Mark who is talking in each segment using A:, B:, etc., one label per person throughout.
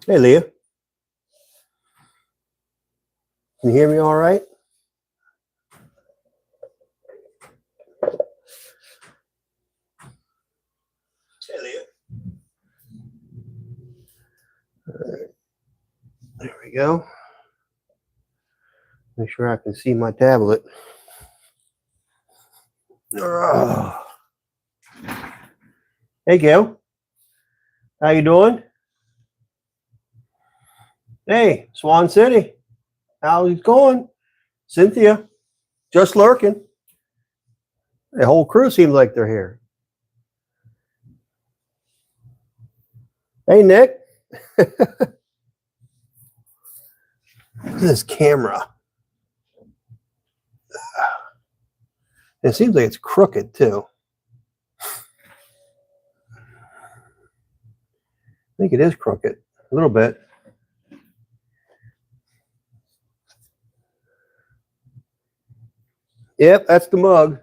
A: Hey, Leah. Can you hear me all right? Hey, Leah. All right. There we go. Make sure I can see my tablet. Oh. Hey, Gail. How you doing? Hey, Swan City. How's it going? Cynthia, just lurking. The whole crew seems like they're here. Hey, Nick. Look at this camera. It seems like it's crooked, too. I think it is crooked. A little bit. Yep, that's the mug.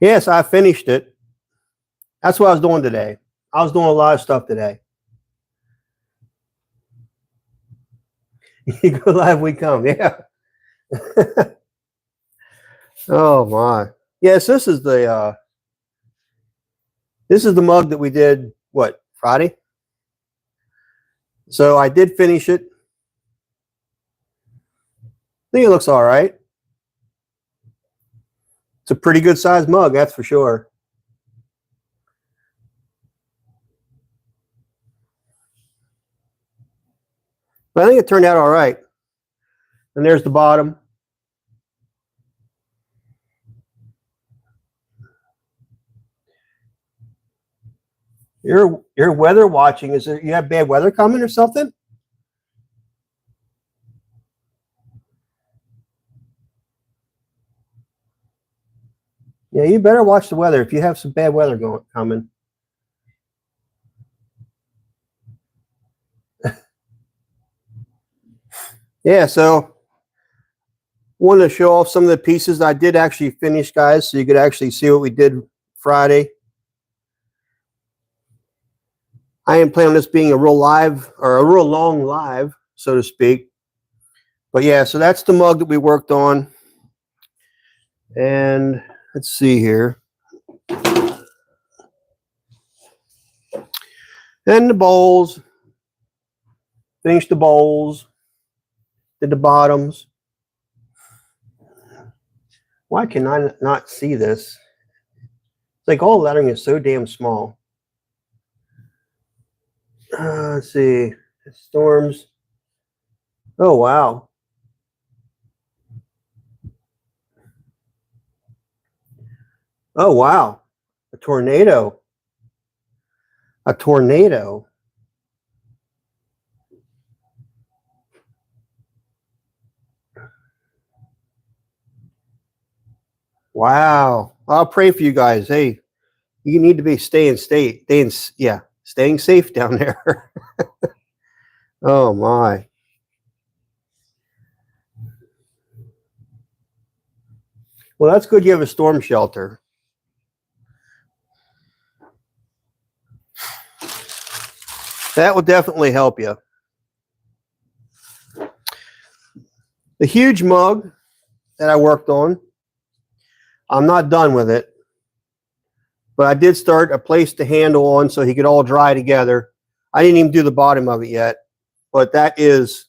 A: Yes, I finished it. That's what I was doing today. I was doing a lot of stuff today. You go live, we come. Yeah. Oh my. Yes, this is the mug that we did what, Friday? So I did finish it. I think it looks all right. It's a pretty good sized mug, that's for sure. But I think it turned out all right. And there's the bottom. Your weather watching, is there, you have bad weather coming or something? Yeah, you better watch the weather if you have some bad weather coming. Yeah, so wanted to show off some of the pieces I did actually finish, guys, so you could actually see what we did Friday. I am planning on this being a real live or a real long live, so to speak. But yeah, so that's the mug that we worked on. And let's see here. And the bowls. Finished the bowls. Did the bottoms. Why can I not see this? It's like all lettering is so damn small. Let's see. Storms. Oh, wow. Oh, wow. A tornado. A tornado. Wow. I'll pray for you guys. Hey, you need to be staying safe down there. Oh my. Well, that's good you have a storm shelter. That will definitely help you. The huge mug that I worked on, I'm not done with it, but I did start a place to handle on so he could all dry together. I didn't even do the bottom of it yet, but that is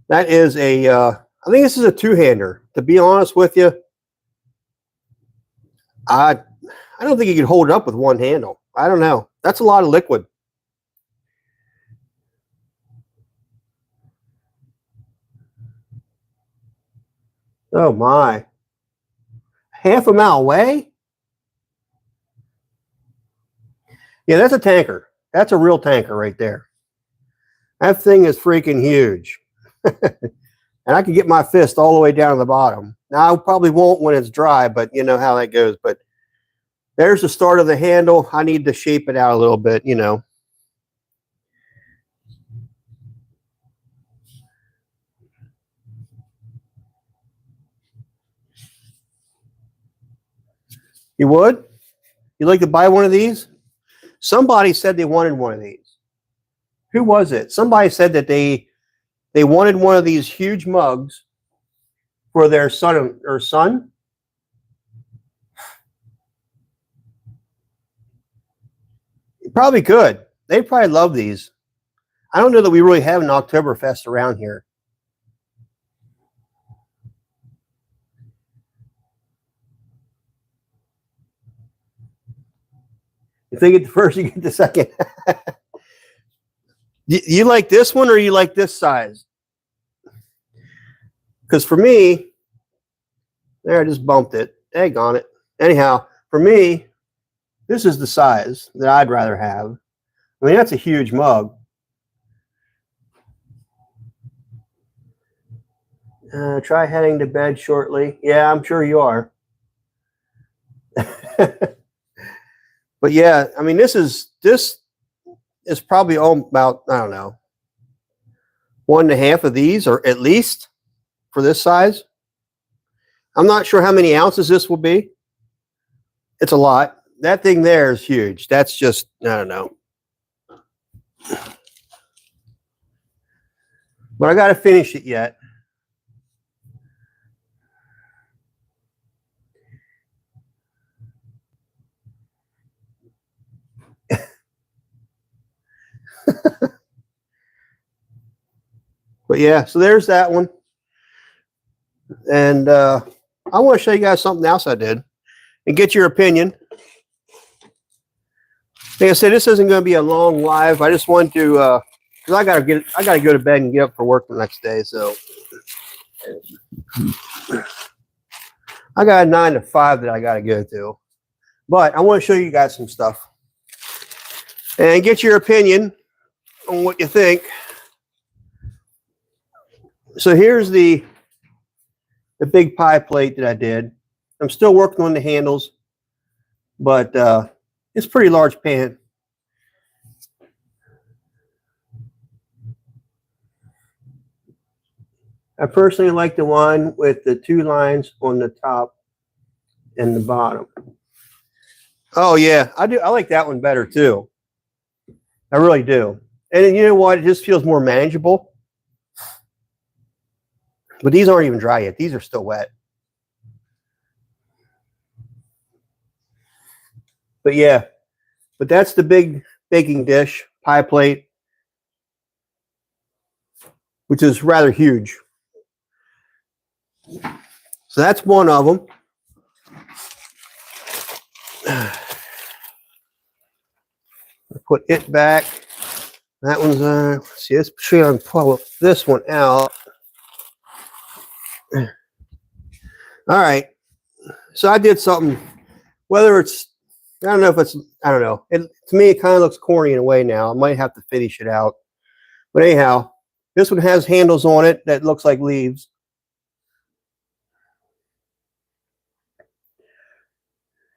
A: a, I think this is a two-hander. To be honest with you, I don't think you can hold it up with one handle. I don't know. That's a lot of liquid. Oh my. Half a mile away? Yeah, that's a tanker. That's a real tanker right there. That thing is freaking huge. And I can get my fist all the way down to the bottom. Now, I probably won't when it's dry, but you know how that goes. But there's the start of the handle. I need to shape it out a little bit, you know. You would? You'd like to buy one of these? Somebody said they wanted one of these. Who was it? Somebody said that they wanted one of these huge mugs for their son or son. Probably could. They probably love these. I don't know that we really have an Oktoberfest around here. If they get the first, you get the second. You like this one or you like this size? Because for me, there, I just bumped it. Egg on it. Anyhow, for me, this is the size that I'd rather have. I mean, that's a huge mug. Try heading to bed shortly. Yeah, I'm sure you are. But yeah, I mean, this is probably about, I don't know, 1.5 of these, or at least for this size. I'm not sure how many ounces this will be. It's a lot. That thing there is huge. That's just, I don't know. But I got to finish it yet. But yeah, so there's that one. And I want to show you guys something else I did and get your opinion. Like I said, this isn't going to be a long live. I just want to, because I got to go to bed and get up for work the next day. So I got a 9 to 5 that I got to go to. But I want to show you guys some stuff and get your opinion on what you think. So here's the big pie plate that I did. I'm still working on the handles, but it's a pretty large pan. I personally like the one with the 2 lines on the top and the bottom. Oh yeah, I do. I like that one better too. I really do. And you know what? It just feels more manageable. But these aren't even dry yet. These are still wet. But yeah, but that's the big baking dish, pie plate, which is rather huge. So that's one of them. Put it back. That one's let's see, let's try and pull this one out. All right. So I did something, whether it's, I don't know if it's, I don't know. To me, it kind of looks corny in a way now. I might have to finish it out. But anyhow, this one has handles on it that looks like leaves.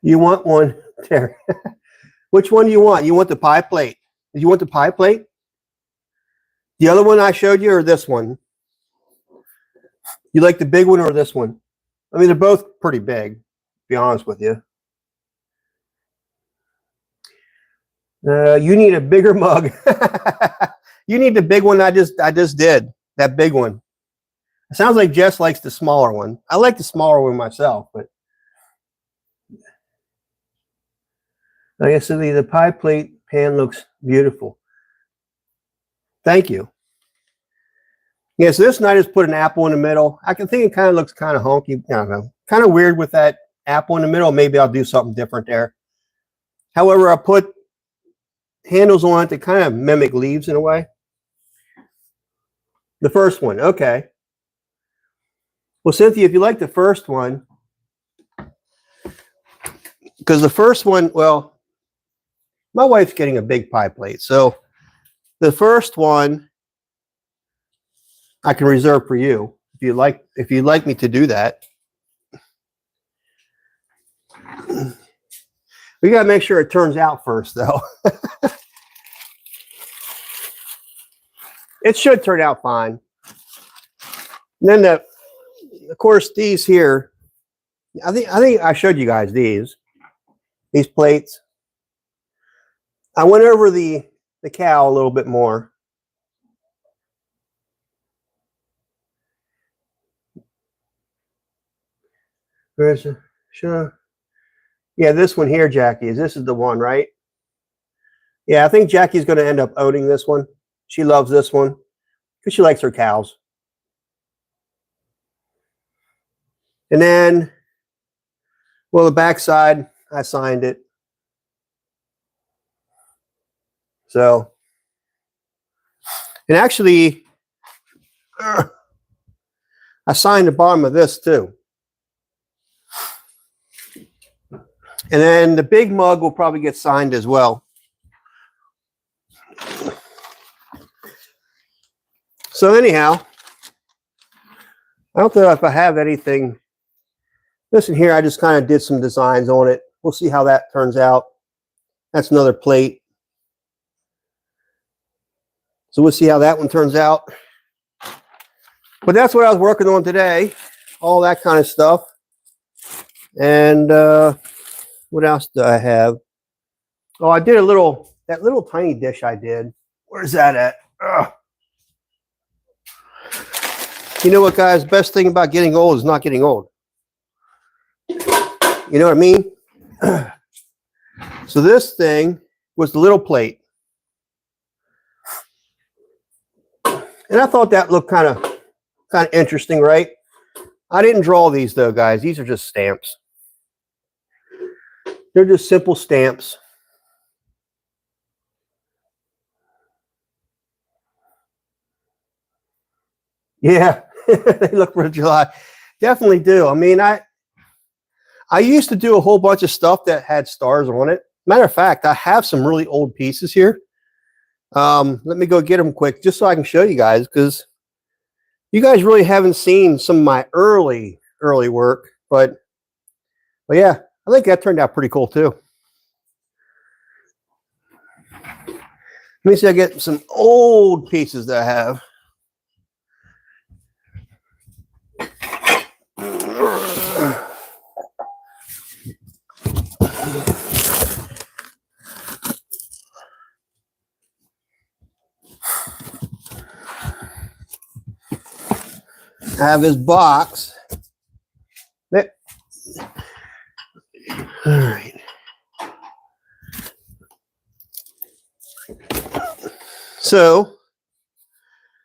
A: You want one, Terry? Which one do you want? You want the pie plate? Do you want the pie plate? The other one I showed you, or this one? You like the big one or this one? I mean, they're both pretty big, to be honest with you. You need a bigger mug. You need the big one I just did. That big one. It sounds like Jess likes the smaller one. I like the smaller one myself, but like I said, the pie plate pan looks beautiful. Thank you. Yeah, so this night I just put an apple in the middle. I can think it kind of looks kind of honky. I don't know. Kind of weird with that apple in the middle. Maybe I'll do something different there. However, I put handles on it to kind of mimic leaves in a way. The first one, okay. Well, Cynthia, if you like the first one, because the first one, well, my wife's getting a big pie plate. So the first one I can reserve for you if you'd like me to do that. We got to make sure it turns out first, though. It should turn out fine. And then of course, these here, I think I showed you guys these plates. I went over the cow a little bit more. Where's the, sure. Yeah, this one here, Jackie. This is the one, right? Yeah, I think Jackie's going to end up owning this one. She loves this one because she likes her cows. And then, well, the back side, I signed it. So, and actually, I signed the bottom of this too. And then the big mug will probably get signed as well. So anyhow, I don't know if I have anything. Listen here, I just kind of did some designs on it. We'll see how that turns out. That's another plate. So we'll see how that one turns out. But that's what I was working on today. All that kind of stuff. And what else do I have? Oh, I did that little tiny dish I did. Where's that at? Ugh. You know what, guys? Best thing about getting old is not getting old. You know what I mean? So this thing was the little plate. And I thought that looked kind of interesting, right? I didn't draw these though, guys. These are just stamps. They're just simple stamps. Yeah, they look for July. Definitely do. I mean, I used to do a whole bunch of stuff that had stars on it. Matter of fact, I have some really old pieces here. Let me go get them quick just so I can show you guys, because you guys really haven't seen some of my early work. But yeah, I think that turned out pretty cool too. Let me see if I get some old pieces that I have. I have this box. All right. So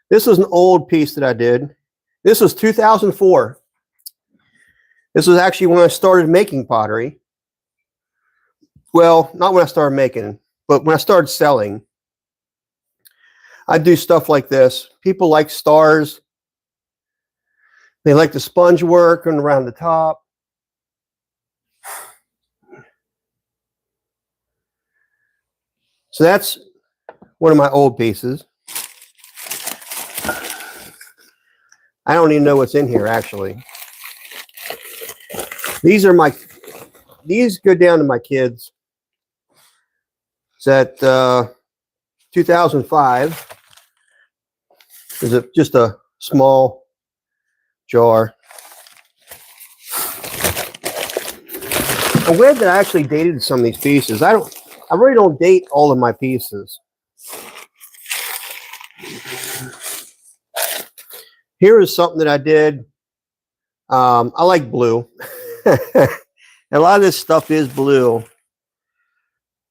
A: this was an old piece that I did. This was 2004. This was actually when I started making pottery. Well, not when I started making, but when I started selling. I do stuff like this. People like stars. They like the sponge work and around the top. So that's one of my old pieces. I don't even know what's in here, actually. These go down to my kids. It's at 2005. There's just a small jar. I'm glad that I actually dated some of these pieces. I really don't date all of my pieces. Here is something that I did. I like blue. A lot of this stuff is blue.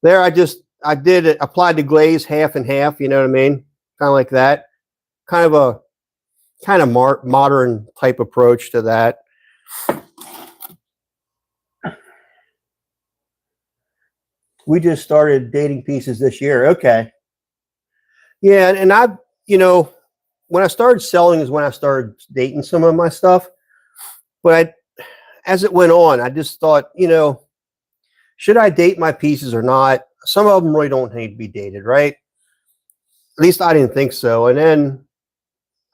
A: There, I did it, applied the glaze half and half, you know what I mean? Kind of like that. Kind of modern type approach to that. We just started dating pieces this year. Okay. Yeah, and when I started selling is when I started dating some of my stuff. But as it went on, I just thought, should I date my pieces or not? Some of them really don't need to be dated, right? At least I didn't think so. And then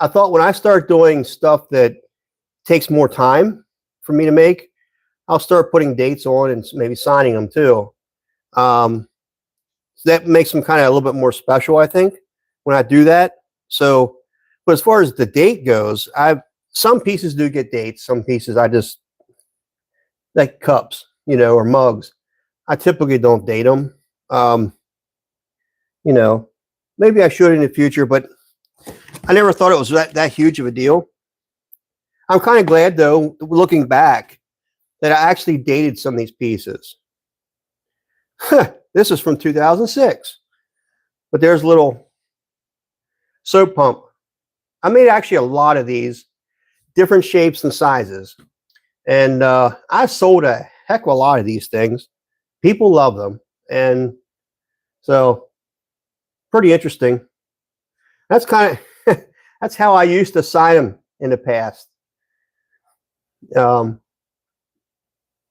A: I thought when I start doing stuff that takes more time for me to make, I'll start putting dates on and maybe signing them too. So that makes them kind of a little bit more special, I think, when I do that. So, but as far as the date goes, some pieces do get dates. Some pieces I just, like cups, or mugs. I typically don't date them. You know, maybe I should in the future, but I never thought it was that huge of a deal. I'm kind of glad, though, looking back, that I actually dated some of these pieces. This is from 2006, but there's a little soap pump. I made actually a lot of these, different shapes and sizes, and I sold a heck of a lot of these things. People love them, and so pretty interesting. That's kind of that's how I used to sign them in the past.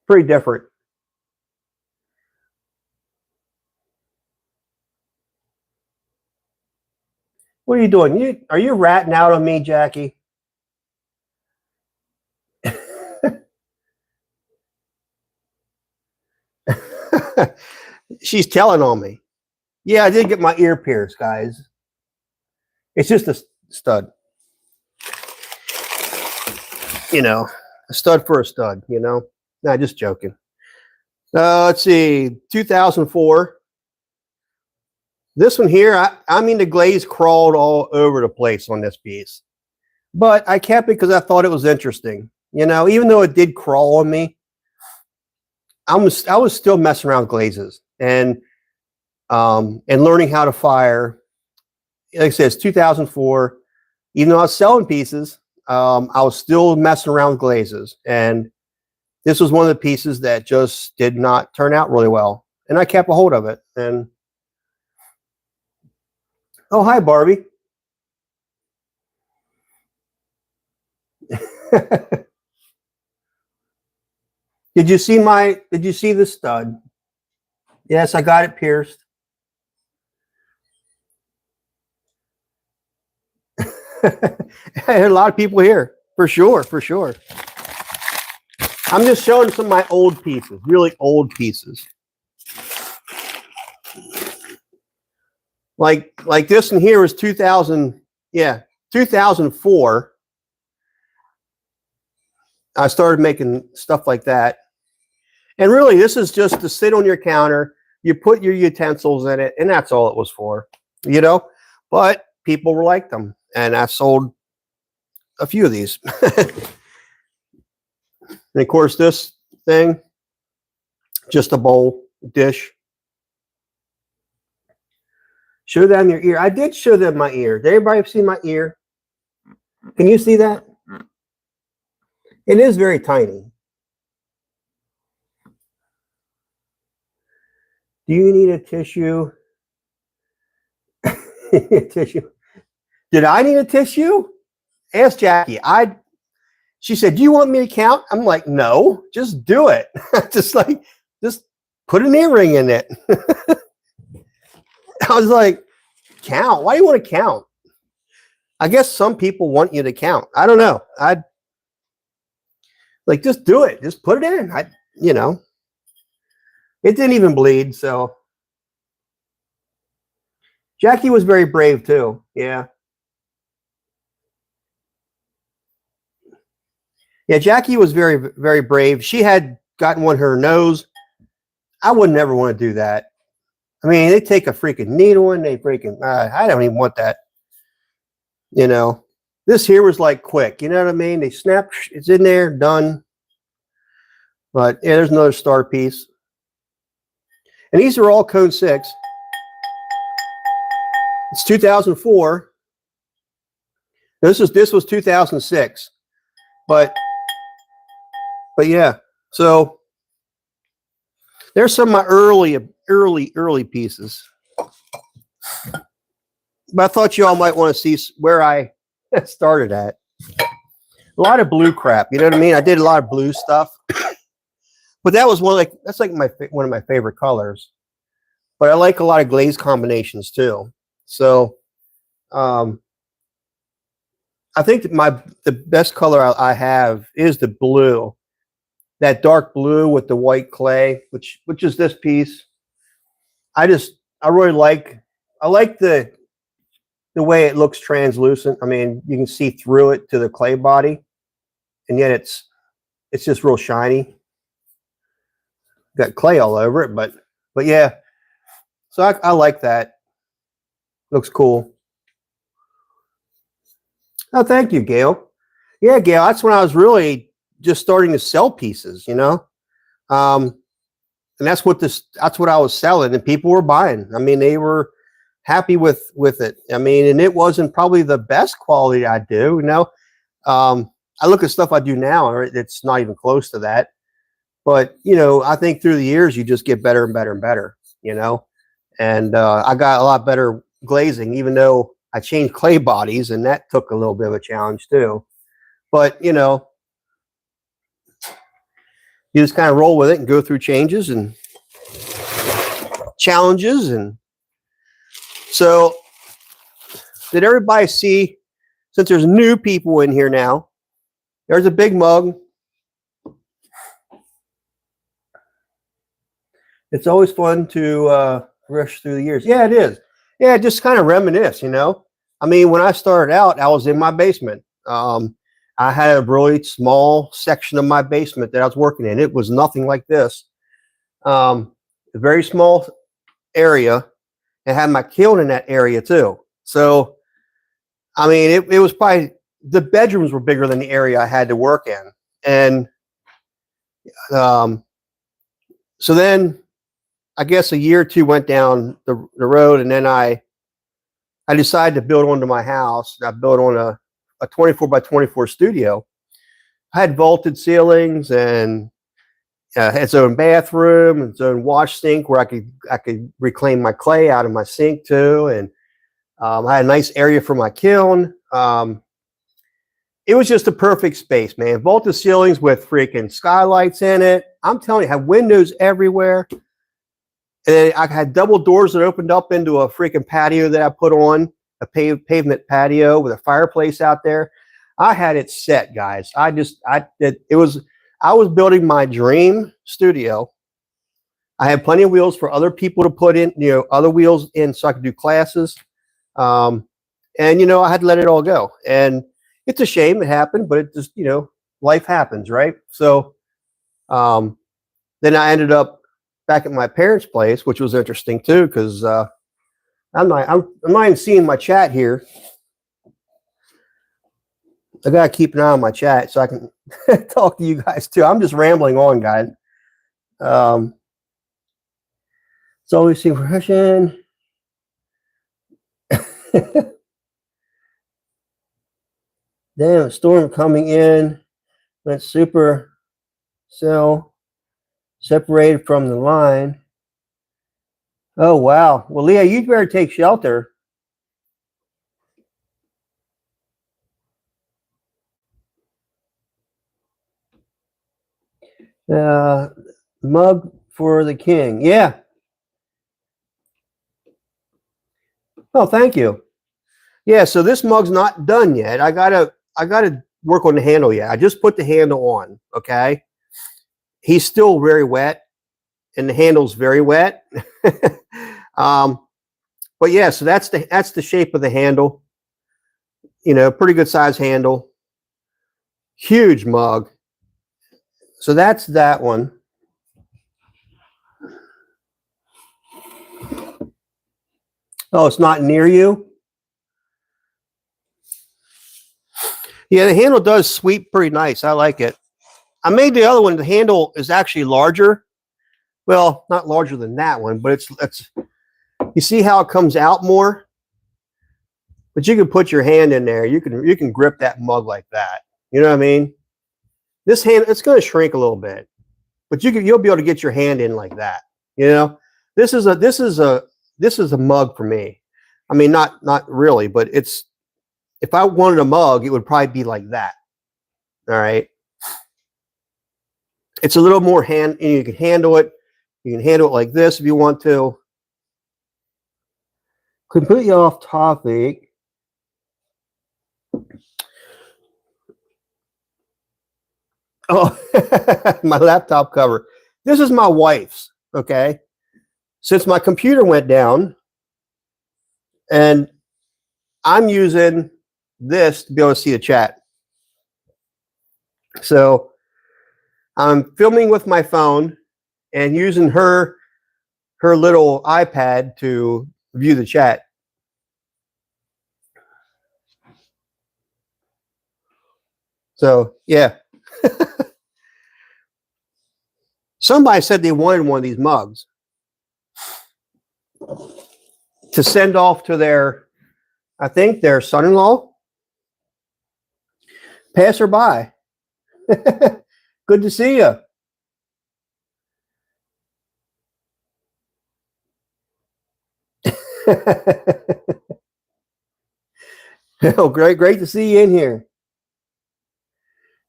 A: Pretty different. What are you doing? Are you ratting out on me, Jackie? She's telling on me. Yeah, I did get my ear pierced, guys. It's just a stud. You know, a stud for a stud, you know? Nah, just joking. Let's see, 2004. This one here, I mean, the glaze crawled all over the place on this piece. But I kept it because I thought it was interesting. You know, even though it did crawl on me, I was still messing around with glazes and learning how to fire. Like I said, it's 2004. Even though I was selling pieces, I was still messing around with glazes. And this was one of the pieces that just did not turn out really well. And I kept a hold of it. And oh, hi, Barbie. Did you see the stud? Yes, I got it pierced. A lot of people here, for sure, for sure. I'm just showing some of my old pieces, really old pieces. Like this one here was 2000, yeah, 2004. I started making stuff like that. And really, this is just to sit on your counter. You put your utensils in it, and that's all it was for, you know? But people liked them, and I sold a few of these. And of course, this thing, just a bowl, dish. Show them your ear. I did show them my ear. Did everybody see my ear? Can you see that? It is very tiny. Do you need a tissue? Tissue. Did I need a tissue? Ask Jackie. She said, "Do you want me to count?" I'm like, "No, just do it." just put an earring in it. I was like, "Count? Why do you want to count?" I guess some people want you to count. I don't know. I'd like, just do it. Just put it in. You know, it didn't even bleed. So Jackie was very brave too. Yeah. Yeah, Jackie was very, very brave. She had gotten one in her nose. I would never want to do that. I mean, they take a freaking needle and they freaking, I don't even want that. You know, this here was like quick. You know what I mean? They snap, it's in there, done. But yeah, there's another star piece. And these are all cone 6. It's 2004. This was 2006. But yeah, so there's some of my early pieces. But I thought you all might want to see where I started at. A lot of blue crap, you know what I mean? I did a lot of blue stuff. But that was one of my favorite colors. But I like a lot of glaze combinations too. So I think that the best color I have is the blue. That dark blue with the white clay, which is this piece. I really like the way it looks translucent. I mean, you can see through it to the clay body, and yet it's just real shiny. Got clay all over it, but yeah. So I like that. Looks cool. Oh, thank you, Gail. Yeah, Gail, that's when I was really just starting to sell pieces, you know. Um, and that's what I was selling, and people were buying. I mean, they were happy with it. I mean, and it wasn't probably the best quality I do, you know. I look at stuff I do now, it's not even close to that. But you know, I think through the years you just get better and better and better, you know. And I got a lot better glazing, even though I changed clay bodies, and that took a little bit of a challenge too. But you know, you just kind of roll with it and go through changes and challenges. And so, did everybody see? Since there's new people in here now, there's a big mug. It's always fun to rush through the years. Yeah, it is. Yeah, just kind of reminisce, you know. I mean, when I started out, I was in my basement. I had a really small section of my basement that I was working in. It was nothing like this. A very small area, and had my kiln in that area too. So, I mean, it was probably, the bedrooms were bigger than the area I had to work in. And so then I guess a year or two went down the road, and then I decided to build onto my house. I built on a 24 by 24 studio. I had vaulted ceilings and its own bathroom, its own wash sink where I could reclaim my clay out of my sink too, and I had a nice area for my kiln. It was just a perfect space, man. Vaulted ceilings with freaking skylights in it. I'm telling you, I had windows everywhere. And I had double doors that opened up into a freaking patio that I put on, a pavement patio with a fireplace out there. I had it set, guys. I was building my dream studio. I had plenty of wheels for other people to put in, you know, other wheels in so I could do classes. And, you know, I had to let it all go. And it's a shame it happened, but it just, you know, life happens, right? So then I ended up back at my parents' place, which was interesting too, because I'm not even seeing my chat here. I gotta keep an eye on my chat so I can talk to you guys too. I'm just rambling on, guys. It's always seeing progression. Damn, a storm coming in. Went super cell separated from the line. Oh wow. Well, Leah, you'd better take shelter. Mug for the king. Yeah. Oh, thank you. Yeah, so this mug's not done yet. I gotta work on the handle yet. I just put the handle on. Okay. He's still very wet, and the handle's very wet. But yeah, so that's the shape of the handle. You know, pretty good size handle. Huge mug. So that's that one. Oh, it's not near you? Yeah, the handle does sweep pretty nice. I like it. I made the other one. The handle is actually larger. Well, not larger than that one, but it's you see how it comes out more? But you can put your hand in there. You can grip that mug like that. You know what I mean? This hand, it's going to shrink a little bit, but you'll be able to get your hand in like that. You know, this is a mug for me. I mean, not really, but it's, if I wanted a mug, it would probably be like that. All right. It's a little more and you can handle it. You can handle it like this if you want to. Completely off topic. Oh, my laptop cover. This is my wife's. Okay. Since my computer went down, and I'm using this to be able to see the chat. So I'm filming with my phone and using her little iPad to view the chat. So yeah. Somebody said they wanted one of these mugs to send off to their, I think, their son-in-law. Pass her by. Good to see you. Oh, great to see you in here.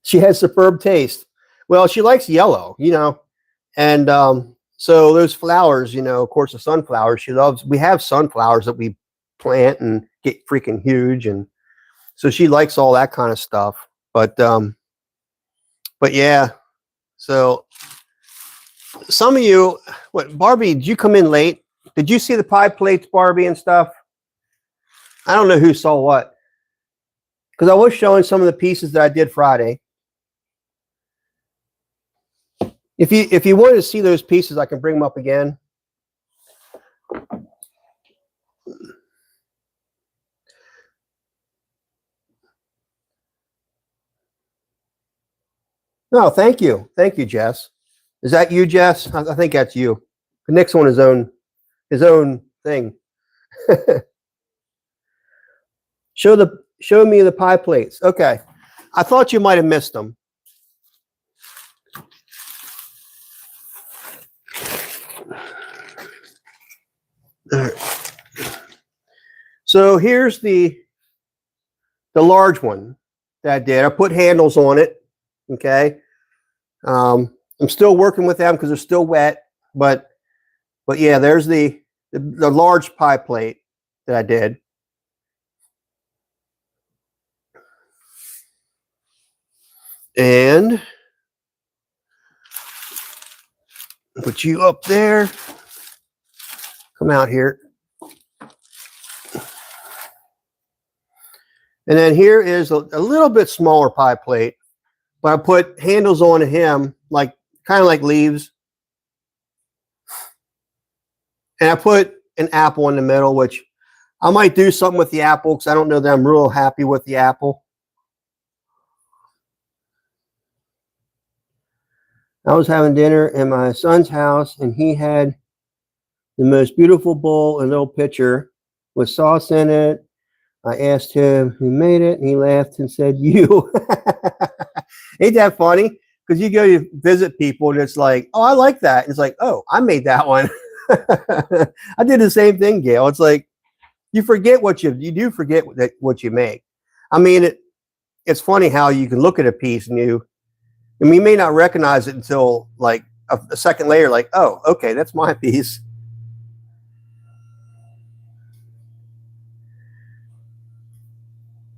A: She has superb taste. Well, she likes yellow, and so those flowers, of course, the sunflowers she loves. We have sunflowers that we plant and get freaking huge, and so she likes all that kind of stuff. But yeah. So some of you, what, Barbie? Did you come in late? Did you see the pie plates, Barbie, and stuff? I don't know who saw what, because I was showing some of the pieces that I did Friday. If you wanted to see those pieces, I can bring them up again. No, thank you, Jess. Is that you, Jess? I think that's you. Nick's on his own thing. Show me the pie plates. Okay, I thought you might have missed them. All right. So here's the large one that I did. I put handles on it. Okay. I'm still working with them because they're still wet, but yeah, there's the large pie plate that I did. And put you up there. Come out here. And then here is a little bit smaller pie plate, but I put handles on him, like kind of like leaves. And I put an apple in the middle, which I might do something with the apple because I don't know that I'm real happy with the apple. I was having dinner in my son's house, and he had the most beautiful bowl and little pitcher with sauce in it. I asked him who made it, and he laughed and said, "You." Ain't that funny? Because you go to visit people, and it's like, "Oh, I like that." And it's like, "Oh, I made that one." I did the same thing, Gail. It's like you forget what you do forget what you make. I mean, it's funny how you can look at a piece and you may not recognize it until like a second later, like, oh, okay, that's my piece.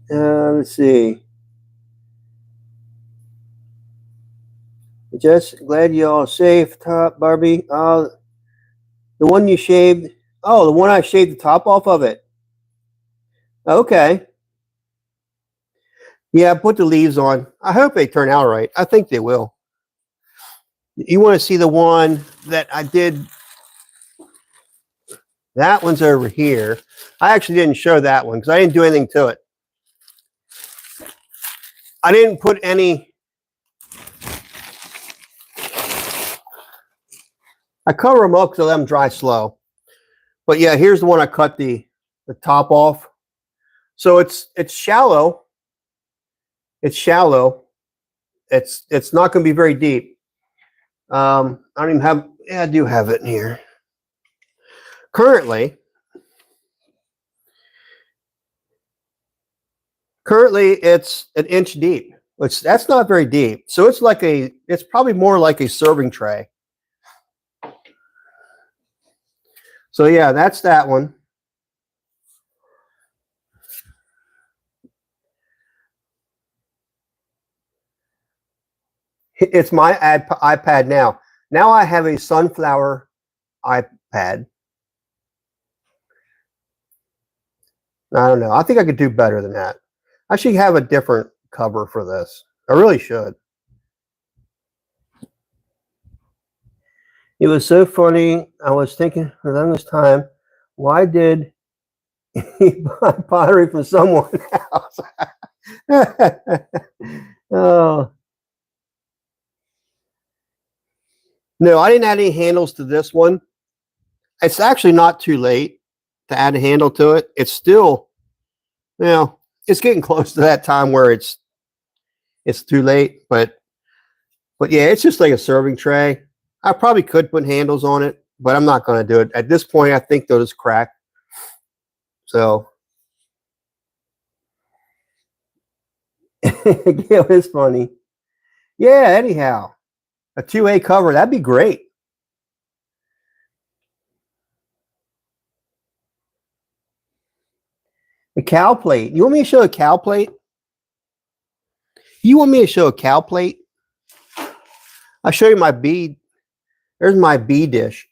A: Let's see. Just glad you all safe, top Barbie. The one you shaved. Oh, the one I shaved the top off of it. Okay. Yeah, I put the leaves on. I hope they turn out right. I think they will. You want to see the one that I did? That one's over here. I actually didn't show that one because I didn't do anything to it. I didn't put any. I cover them up to let them dry slow. But yeah, here's the one I cut the top off. So it's shallow. It's shallow. It's not going to be very deep. I don't even have. Yeah, I do have it in here. Currently, it's an inch deep. That's not very deep. So it's probably more like a serving tray. So yeah, that's that one. It's my iPad now. Now I have a sunflower iPad. I don't know. I think I could do better than that. I should have a different cover for this. I really should. It was so funny. I was thinking for the longest time, why did he buy pottery from someone else? Oh, no, I didn't add any handles to this one. It's actually not too late to add a handle to it. It's still, you know, it's getting close to that time where it's too late. But yeah, it's just like a serving tray. I probably could put handles on it, but I'm not going to do it at this point. I think they'll just crack. So Gail is funny. Yeah. Anyhow, a 2A cover, that'd be great. A cow plate. You want me to show a cow plate? You want me to show a cow plate? I'll show you my bead. There's my bead dish.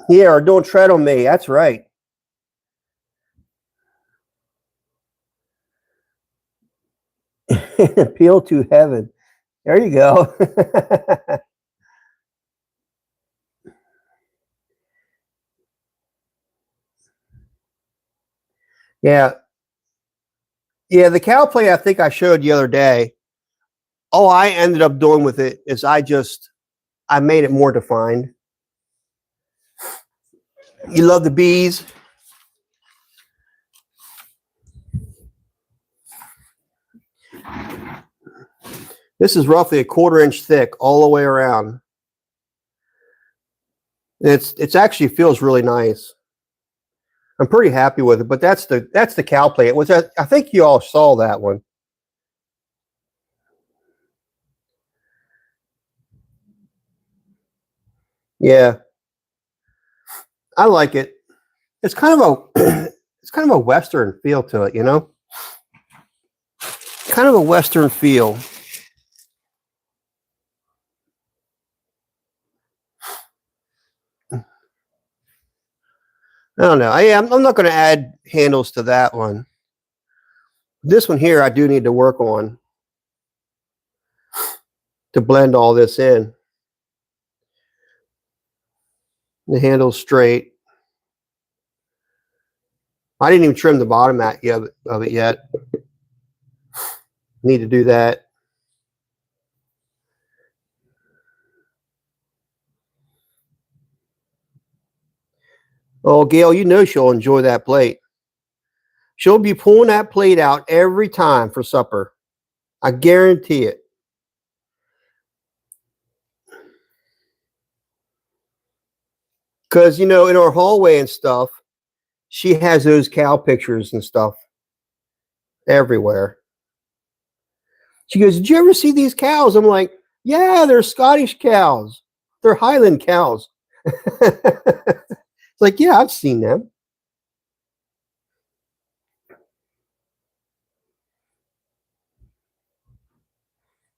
A: Yeah, or don't tread on me. That's right. Appeal to heaven. There you go. Yeah. Yeah, the cow plate I think I showed the other day. All I ended up doing with it is I made it more defined. You love the bees. This is roughly a 1/4 inch thick all the way around. It's actually feels really nice. I'm pretty happy with it, but that's the cow plate. It was I think you all saw that one. Yeah, I like it. It's kind of a it's kind of a Western feel to it, you know? Kind of a Western feel. I don't know. I'm not going to add handles to that one. This one here, I do need to work on to blend all this in. The handle's straight. I didn't even trim the bottom of it yet. Need to do that. Oh, Gail, you know she'll enjoy that plate. She'll be pulling that plate out every time for supper. I guarantee it. Because, in our hallway and stuff, she has those cow pictures and stuff everywhere. She goes, "Did you ever see these cows?" I'm like, "Yeah, they're Scottish cows. They're Highland cows." It's like, "Yeah, I've seen them."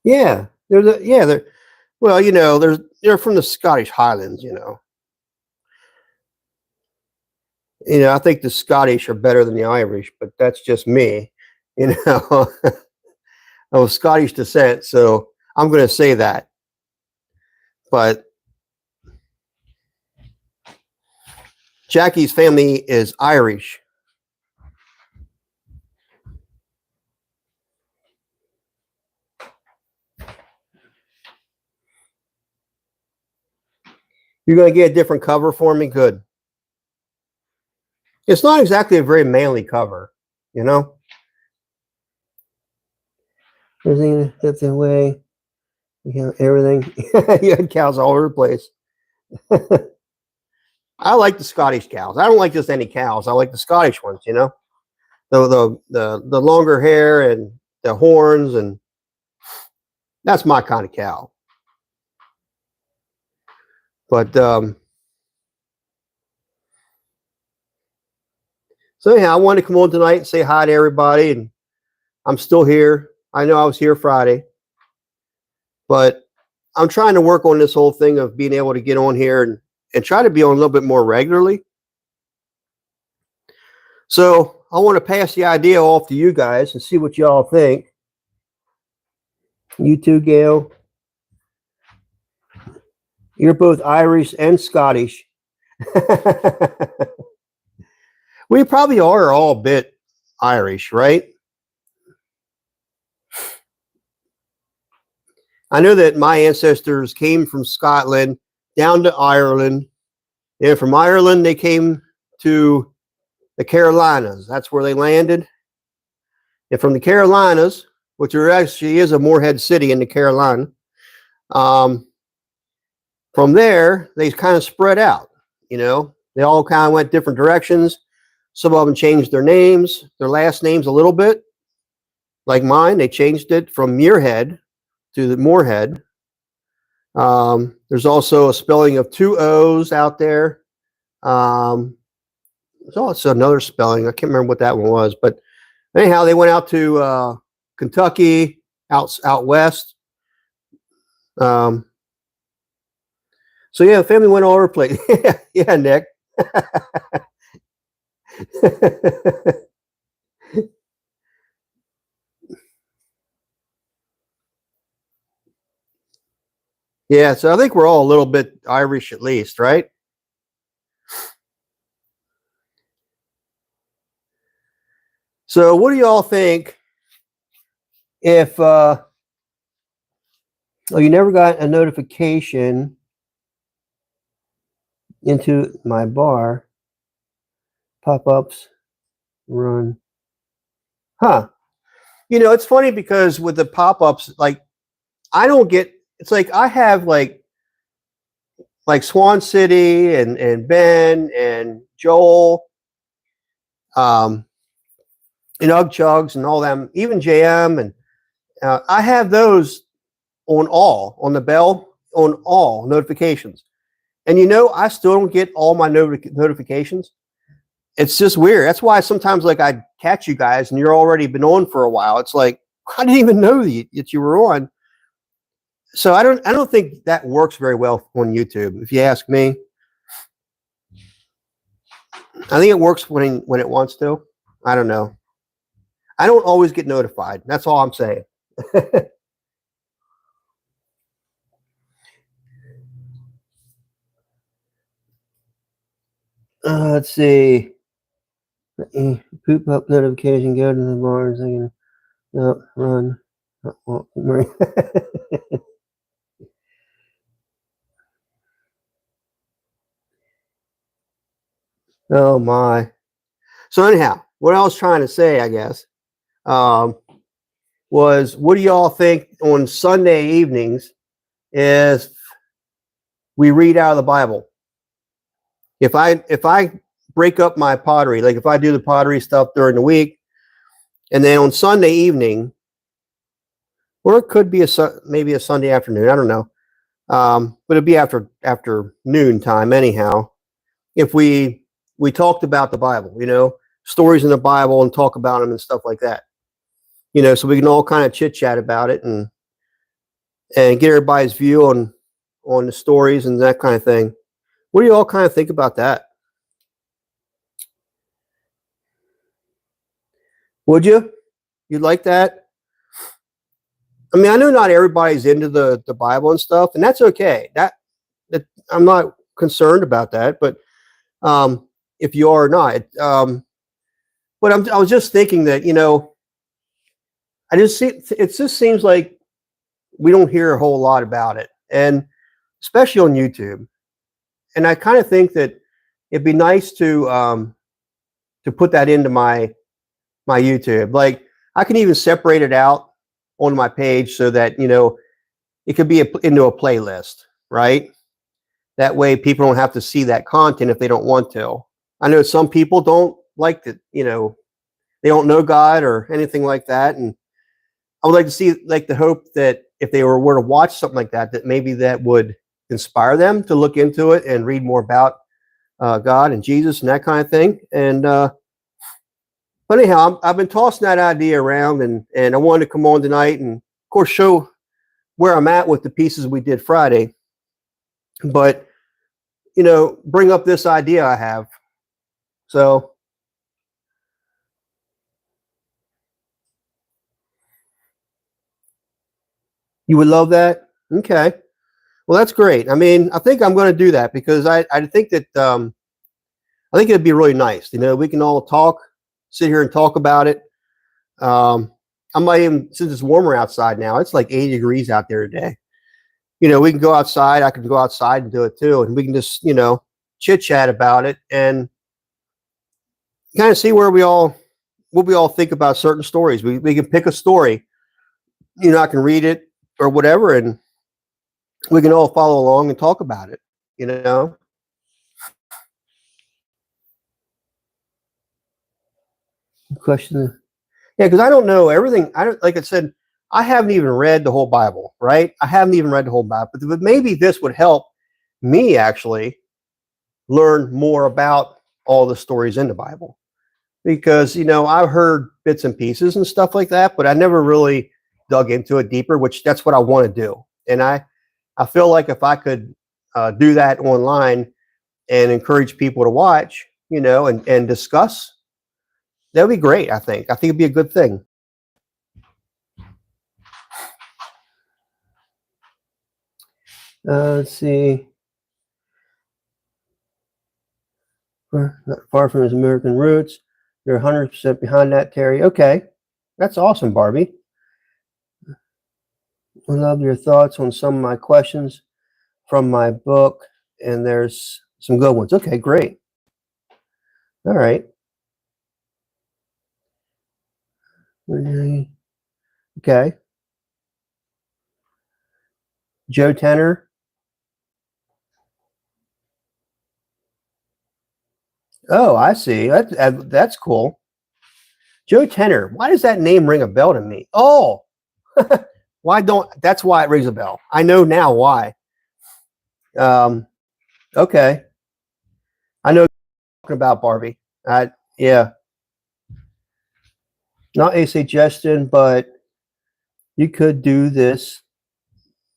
A: Yeah, they're well, they're from the Scottish Highlands. I think the Scottish are better than the Irish, but that's just me. You know, of Scottish descent, so I'm going to say that. But Jackie's family is Irish. You're going to get a different cover for me? Good. It's not exactly a very manly cover, you know? Everything that's the way, everything. You had cows all over the place. I like the Scottish cows. I don't like just any cows. I like the Scottish ones, the longer hair and the horns, and that's my kind of cow. But so anyhow, I wanted to come on tonight and say hi to everybody, and I'm still here. I know I was here Friday, but I'm trying to work on this whole thing of being able to get on here and try to be on a little bit more regularly. So I want to pass the idea off to you guys and see what y'all think. You too, Gail. You're both Irish and Scottish. We probably are all a bit Irish, right? I know that my ancestors came from Scotland down to Ireland, and from Ireland they came to the Carolinas. That's where they landed. And from the Carolinas, which there actually is a Muirhead city in the Carolina, from there they kind of spread out. They all kind of went different directions. Some of them changed their names, their last names a little bit. Like mine, they changed it from Muirhead to the Muirhead. There's also a spelling of 2 O's out there. There's also another spelling. I can't remember what that one was. But anyhow, they went out to Kentucky, out west. So, yeah, the family went all over the place. Yeah, Nick. Yeah, so I think we're all a little bit Irish at least, right? So what do y'all think if oh, you never got a notification into my bar, pop-ups, run. Huh. It's funny because with the pop-ups, like I don't get, it's like I have like Swan City and Ben and Joel, and Ugg Chugs and all them, even JM, and I have those on the bell, on all notifications. And I still don't get all my notifications. It's just weird. That's why sometimes like I catch you guys and you're already been on for a while. It's like I didn't even know that you were on. So I don't think that works very well on YouTube, if you ask me. I think it works when it wants to. I don't know. I don't always get notified. That's all I'm saying. Let's see. Poop up notification. Go to the bar. No, run. Oh my. So anyhow, what I was trying to say, I guess, was what do y'all think on Sunday evenings if we read out of the Bible? If I break up my pottery, like if I do the pottery stuff during the week, and then on Sunday evening, or it could be maybe a Sunday afternoon, I don't know, but it'd be after noon time anyhow. If we talked about the Bible, stories in the Bible and talk about them and stuff like that, so we can all kind of chit chat about it and get everybody's view on the stories and that kind of thing. What do you all kind of think about that? Would you? You'd like that? I mean, I know not everybody's into the Bible and stuff, and that's okay. That I'm not concerned about that, but if you are or not, but I was just thinking that it just seems like we don't hear a whole lot about it, and especially on YouTube. And I kind of think that it'd be nice to put that into my YouTube. Like I can even separate it out on my page so that it could be into a playlist, right? That way people don't have to see that content if they don't want to. I know some people don't like that, they don't know God or anything like that, and I would like to see the hope that if they were to watch something like that, that maybe that would inspire them to look into it and read more about God and Jesus and that kind of thing. And but anyhow, I've been tossing that idea around, and I wanted to come on tonight and, of course, show where I'm at with the pieces we did Friday. But, bring up this idea I have. So you would love that? Okay. Well, that's great. I mean, I think I'm going to do that because I think that I think it'd be really nice. You know, we can all sit here and talk about it. I might even, since it's warmer outside now, it's like 80 degrees out there today. You know, we can go outside. I can go outside and do it too. And we can just, you know, chit chat about it and kind of see what we all think about certain stories. We can pick a story, you know, I can read it or whatever, and we can all follow along and talk about it, you know. Question. Yeah, because I don't know everything. I don't, like I said, I haven't even read the whole Bible, right? I haven't even read the whole Bible, but maybe this would help me actually learn more about all the stories in the Bible. Because, you know, I've heard bits and pieces and stuff like that, but I never really dug into it deeper, which that's what I want to do. And I feel like if I could do that online and encourage people to watch, you know, and discuss, that would be great. I think it'd be a good thing. Let's see. Not far from his American roots. You're 100% behind that, Terry. Okay. That's awesome, Barbie. I love your thoughts on some of my questions from my book, and there's some good ones. Okay, great. All right. Okay. Joe Tenner. Oh, I see. That's cool. Joe Tenner. Why does that name ring a bell to me? Oh, that's why it rings a bell. I know now why. Okay. I know what you're talking about, Barbie. Yeah. Not a suggestion, but you could do this.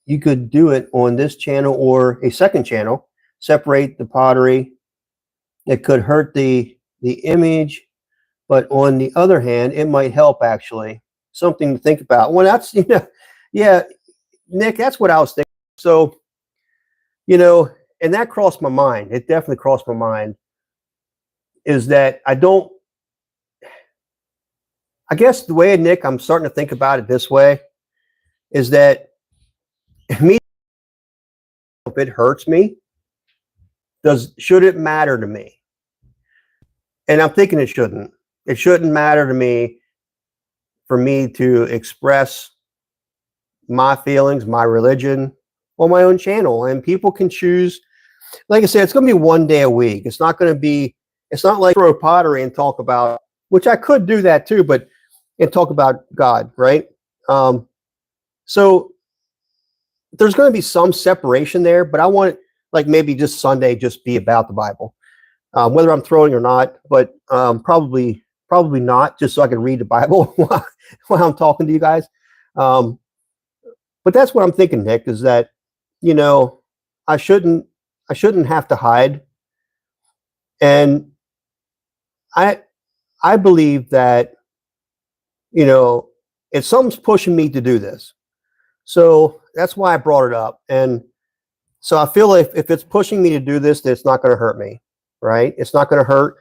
A: You could do it on this channel or a second channel. Separate the pottery. It could hurt the image, but on the other hand, it might help actually. Something to think about. Well, that's, you know, yeah, Nick, that's what I was thinking. So, you know, and that crossed my mind. It definitely crossed my mind. Is that I guess the way, Nick, I'm starting to think about it this way, is that if it hurts me, should it matter to me? And I'm thinking it shouldn't. It shouldn't matter to me for me to express my feelings, my religion on my own channel. And people can choose. Like I said, it's going to be one day a week. It's not like throw pottery and talk about, which I could do that too, and talk about God, right? So there's going to be some separation there, but I want, like, maybe just Sunday just be about the Bible, whether I'm throwing or not, but probably not, just so I can read the Bible while I'm talking to you guys. But that's what I'm thinking, Nick, is that, you know, I shouldn't have to hide. And I believe that, you know, if something's pushing me to do this, so that's why I brought it up. And so I feel if it's pushing me to do this, that it's not going to hurt me, right? It's not going to hurt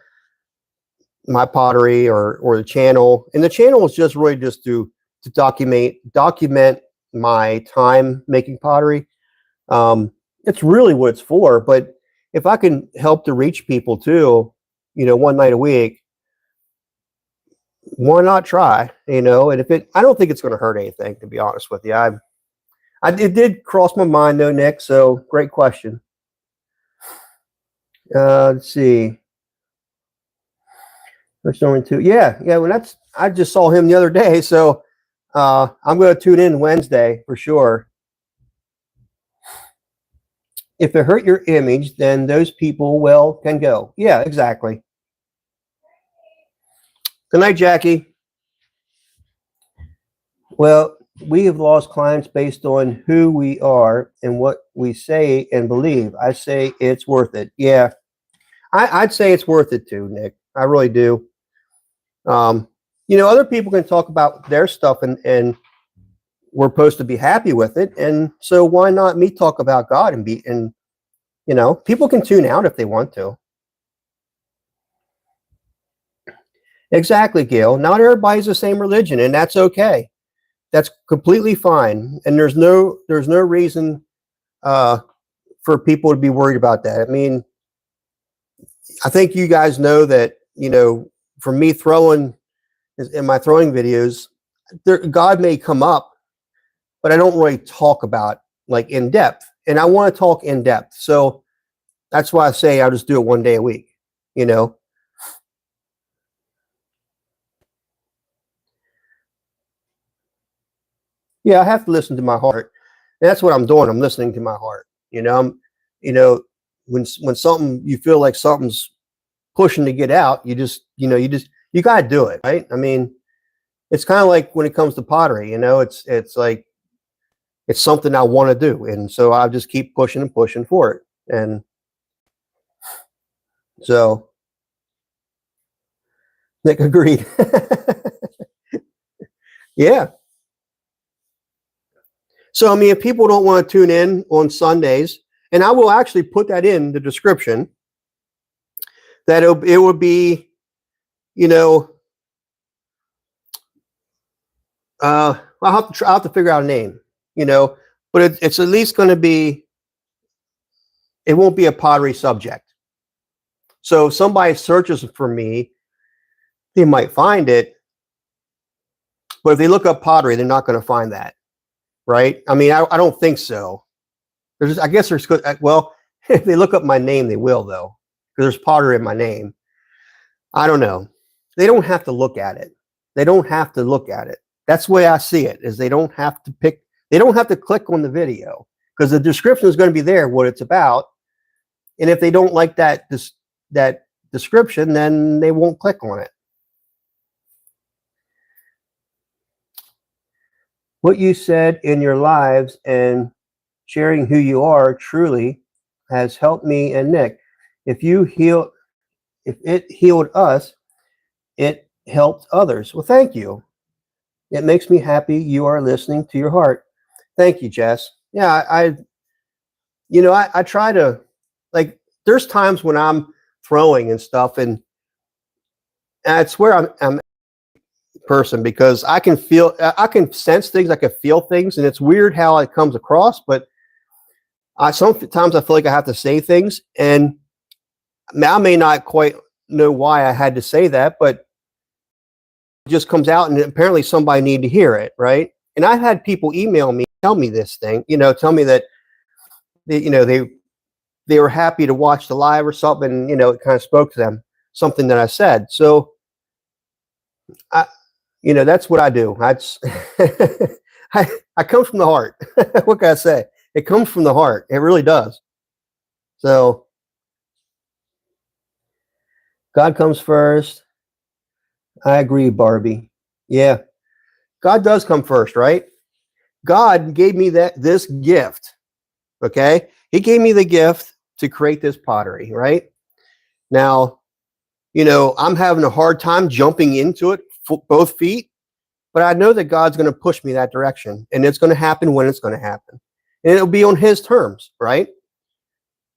A: my pottery or the channel. And the channel is just really just to document my time making pottery. It's really what it's for. But if I can help to reach people too, you know, one night a week, why not try? You know, and I don't think it's going to hurt anything, to be honest with you. It did cross my mind though, Nick. So great question. Let's see. Verse number 2. Yeah. Well, I just saw him the other day, so I'm going to tune in Wednesday for sure. If it hurt your image, then those people can go. Yeah, exactly. Good night, Jackie. Well, we have lost clients based on who we are and what we say and believe. I say it's worth it. Yeah, I'd say it's worth it too, Nick. I really do. You know, other people can talk about their stuff and we're supposed to be happy with it. And so why not me talk about God and you know, people can tune out if they want to. Exactly, Gail. Not everybody's the same religion, and that's okay. That's completely fine. And there's no reason uh, for people to be worried about that. I mean, I think you guys know that, for me throwing in my throwing videos, God may come up, but I don't really talk about like in depth. And I want to talk in depth. So that's why I say I'll just do it one day a week, you know. Yeah, I have to listen to my heart. And that's what I'm doing. I'm listening to my heart. You know, when something you feel like something's pushing to get out, you got to do it, right? I mean, it's kind of like when it comes to pottery, it's like it's something I want to do, and so I just keep pushing and pushing for it. And so Nick agreed. Yeah. So I mean, if people don't want to tune in on Sundays, and I will actually put that in the description, that it would be, you know, I'll have to figure out a name, but it's at least going to be. It won't be a pottery subject. So if somebody searches for me, they might find it, but if they look up pottery, they're not going to find that, right? I mean, I don't think so. I guess there's well, if they look up my name, they will though, because there's pottery in my name. I don't know. They don't have to look at it. They don't have to look at it. That's the way I see it. Is they don't have to pick. They don't have to click on the video because the description is going to be there, what it's about. And if they don't like that description, then they won't click on it. What you said in your lives and sharing who you are truly has helped me and Nick. If it healed us, it helped others. Well, thank you. It makes me happy you are listening to your heart. Thank you, Jess. Yeah, I try to, like, there's times when I'm throwing and stuff, and I swear I'm a person because I can sense things, I can feel things, and it's weird how it comes across, but sometimes I feel like I have to say things, and I may not quite know why I had to say that, but it just comes out, and apparently somebody needed to hear it, right? And I've had people email me, tell me this thing, tell me that they were happy to watch the live or something, and, it kind of spoke to them, something that I said. So that's what I do. I come from the heart. What can I say? It comes from the heart. It really does. So God comes first. I agree, Barbie. Yeah. God does come first, right? God gave me this gift. Okay. He gave me the gift to create this pottery, right? Now, I'm having a hard time jumping into it, both feet, but I know that God's going to push me that direction, and it's going to happen when it's going to happen. And it'll be on his terms, right?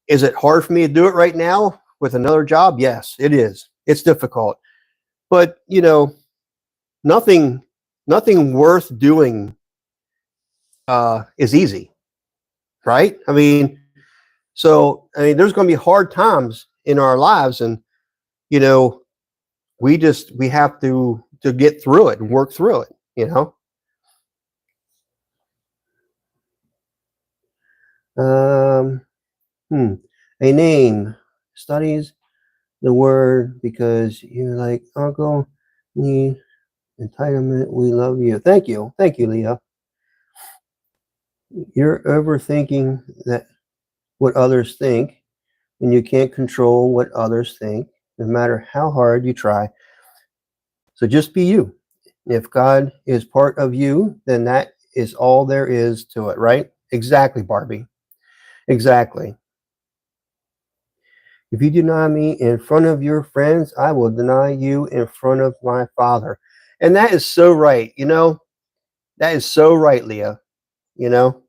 A: Is it hard for me to do it right now with another job? Yes, it is. It's difficult. But, nothing worth doing is easy, right? I mean, there's going to be hard times in our lives, and, we have to get through it and work through it. Um, a name studies the word because you're like uncle, me, entitlement. We love you. Thank you, Leah. You're overthinking that what others think, and you can't control what others think, no matter how hard you try. So just be you. If God is part of you, then that is all there is to it, right? Exactly, Barbie. Exactly. If you deny me in front of your friends, I will deny you in front of my Father. And that is so right. That is so right, Leah. You know,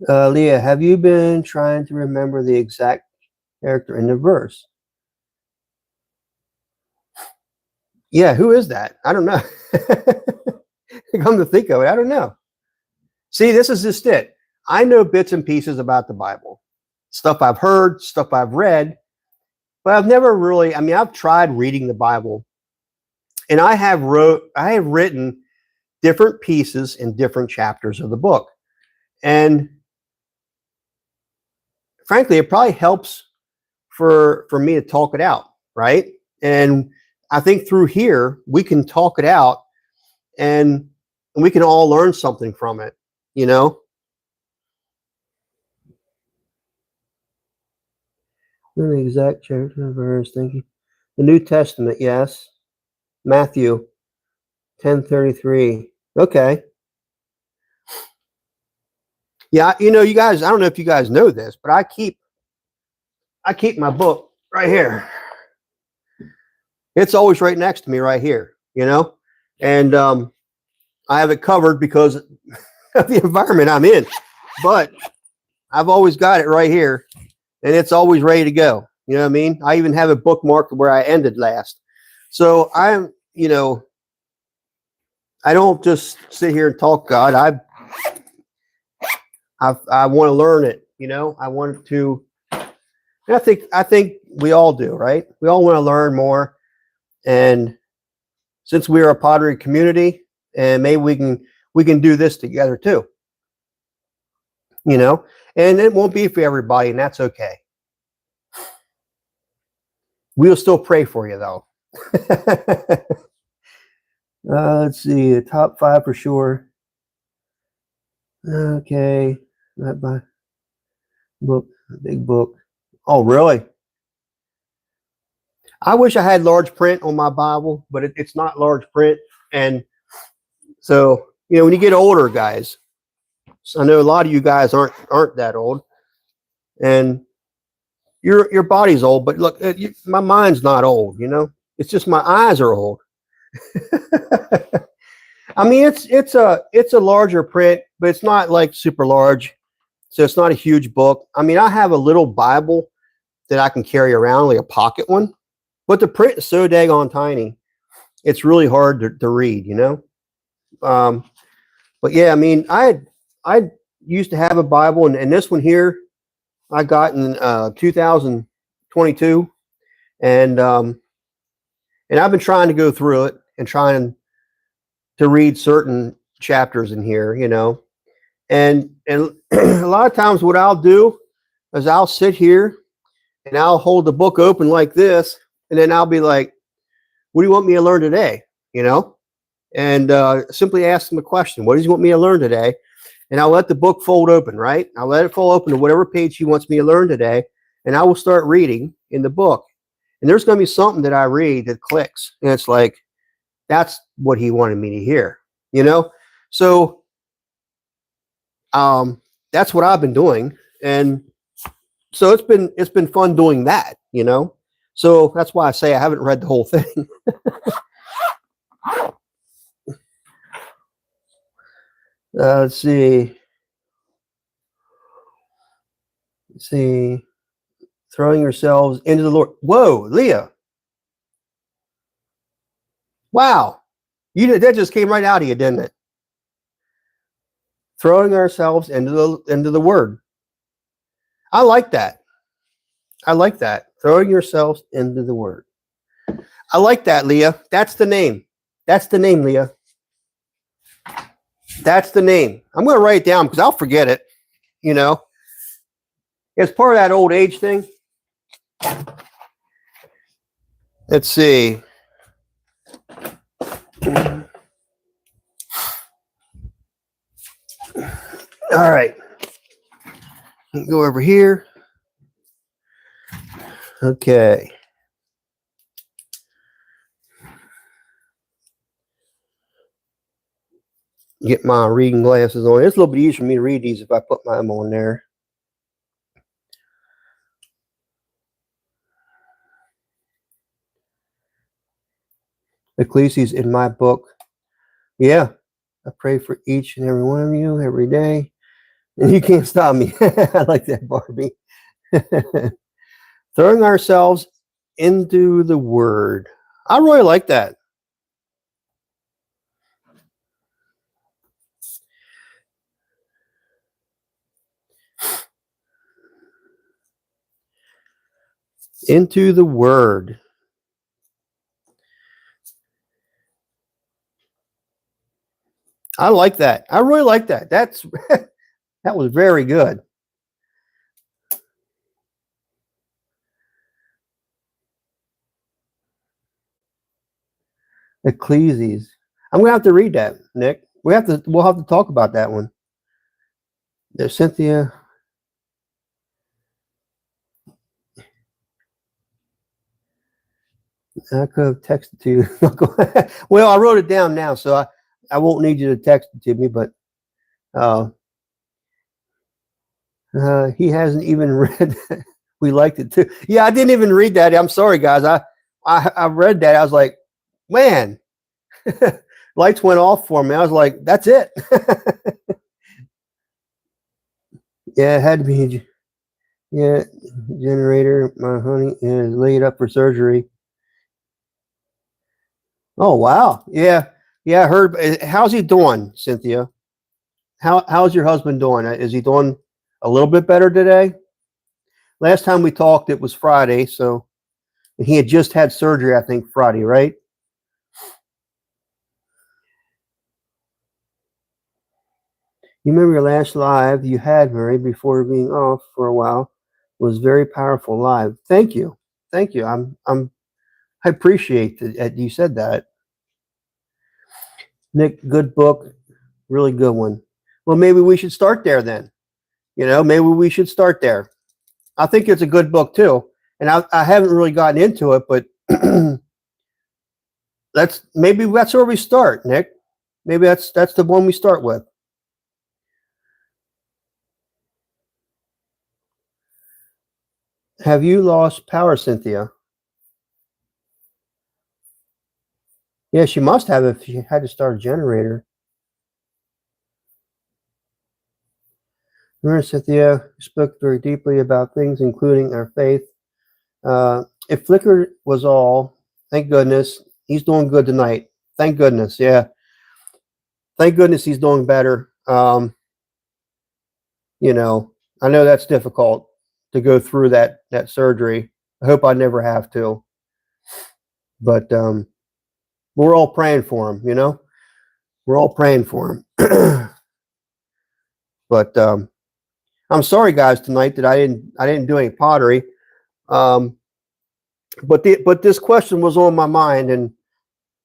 A: Leah, have you been trying to remember the exact character in the verse? Yeah, who is that? I don't know. Come to think of it, I don't know. See, this is just it. I know bits and pieces about the Bible, stuff I've heard, stuff I've read, but I've never really, I mean, I've tried reading the Bible, and I have written different pieces in different chapters of the book. And frankly, it probably helps for me to talk it out, right? And I think through here we can talk it out, and we can all learn something from it, you know? The exact chapter verse, thank you. The New Testament, yes. Matthew 10:33. Okay. Yeah, you know, you guys, I don't know if you guys know this, but I keep my book right here. It's always right next to me right here, you know? And I have it covered because of the environment I'm in. But I've always got it right here, and it's always ready to go. You know what I mean? I even have it bookmarked where I ended last. So I'm, you know, I don't just sit here and talk God. I want to learn it, you know? I want to, and I think we all do, right? We all want to learn more. And since we're a pottery community, and maybe we can do this together too, you know? And it won't be for everybody, and that's okay. We'll still pray for you, though. Let's see, the top 5 for sure. Okay, not my book, big book. Oh, really? I wish I had large print on my Bible, but it's not large print. And so, you know, when you get older, guys, so I know a lot of you guys aren't that old, and your body's old, but look, my mind's not old, you know? It's just my eyes are old. I mean, it's a larger print, but it's not like super large. So it's not a huge book. I mean, I have a little Bible that I can carry around, like a pocket one, but the print is so daggone tiny. It's really hard to read, you know? But yeah, I mean, I used to have a Bible, and this one here I got in 2022, and I've been trying to go through it and trying to read certain chapters in here, you know, and a lot of times what I'll do is I'll sit here and I'll hold the book open like this, and then I'll be like, "What do you want me to learn today?" You know, and simply ask them a question. What does he want me to learn today? And I'll let the book fold open, right? I'll let it fold open to whatever page he wants me to learn today, and I will start reading in the book. And there's going to be something that I read that clicks, and it's like, that's what he wanted me to hear, you know? So that's what I've been doing. And so it's been fun doing that, you know? So that's why I say I haven't read the whole thing. Let's see. Let's see. Throwing yourselves into the Lord. Whoa, Leah. Wow. That just came right out of you, didn't it? Throwing ourselves into the word. I like that. I like that. Throwing yourselves into the word. I like that, Leah. That's the name. That's the name, Leah. That's the name. I'm going to write it down because I'll forget it. You know, it's part of that old age thing. Let's see. All right. Go over here. Okay. Get my reading glasses on. It's a little bit easier for me to read these if I put mine on there. Ecclesiastes in my book. Yeah. I pray for each and every one of you every day. And you can't stop me. I like that, Barbie. Throwing ourselves into the word. I really like that. Into the Word. I like that. I really like that. That's that was very good. Ecclesiastes. I'm gonna have to read that, Nick. We'll have to talk about that one. There's Cynthia. I could have texted to you. Well, I wrote it down now, so I won't need you to text it to me, but he hasn't even read that. We liked it too. Yeah, I didn't even read that. I'm sorry, guys. I read that. I was like, man, lights went off for me. I was like, that's it. Yeah, it had to be. Yeah, generator. My honey is laid up for surgery. Oh wow. Yeah, yeah. I heard. How's he doing, Cynthia? How's your husband doing? Is he doing a little bit better today? Last time we talked, it was Friday, so he had just had surgery. I think Friday, right? You remember your last live you had, Murray, before being off for a while, was very powerful live. Thank you, thank you. I appreciate that you said that. Nick, good book, really good one. Well, maybe we should start there then. Maybe we should start there. I think it's a good book too, and I haven't really gotten into it, but that's where we start, Nick. Maybe that's the one we start with. Have you lost power, Cynthia? Yeah, she must have if she had to start a generator. Remember, Cynthia spoke very deeply about things, including our faith. If Flicker was all, thank goodness, he's doing good tonight. Thank goodness, yeah. Thank goodness he's doing better. I know that's difficult to go through that surgery. I hope I never have to. But we're all praying for him, We're all praying for him. But I'm sorry, guys, tonight that I didn't do any pottery. But this question was on my mind,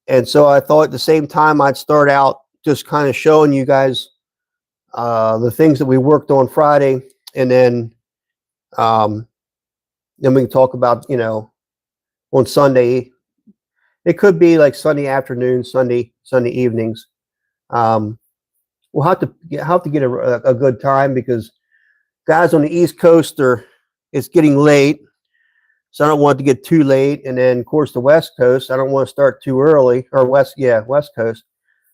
A: and so I thought at the same time I'd start out just kind of showing you guys the things that we worked on Friday, and then we can talk about on Sunday. It could be like Sunday afternoon, Sunday evenings. We'll have to get a good time because guys on the East Coast it's getting late, so I don't want it to get too late. And then of course the West Coast, I don't want to start too early, or West Coast.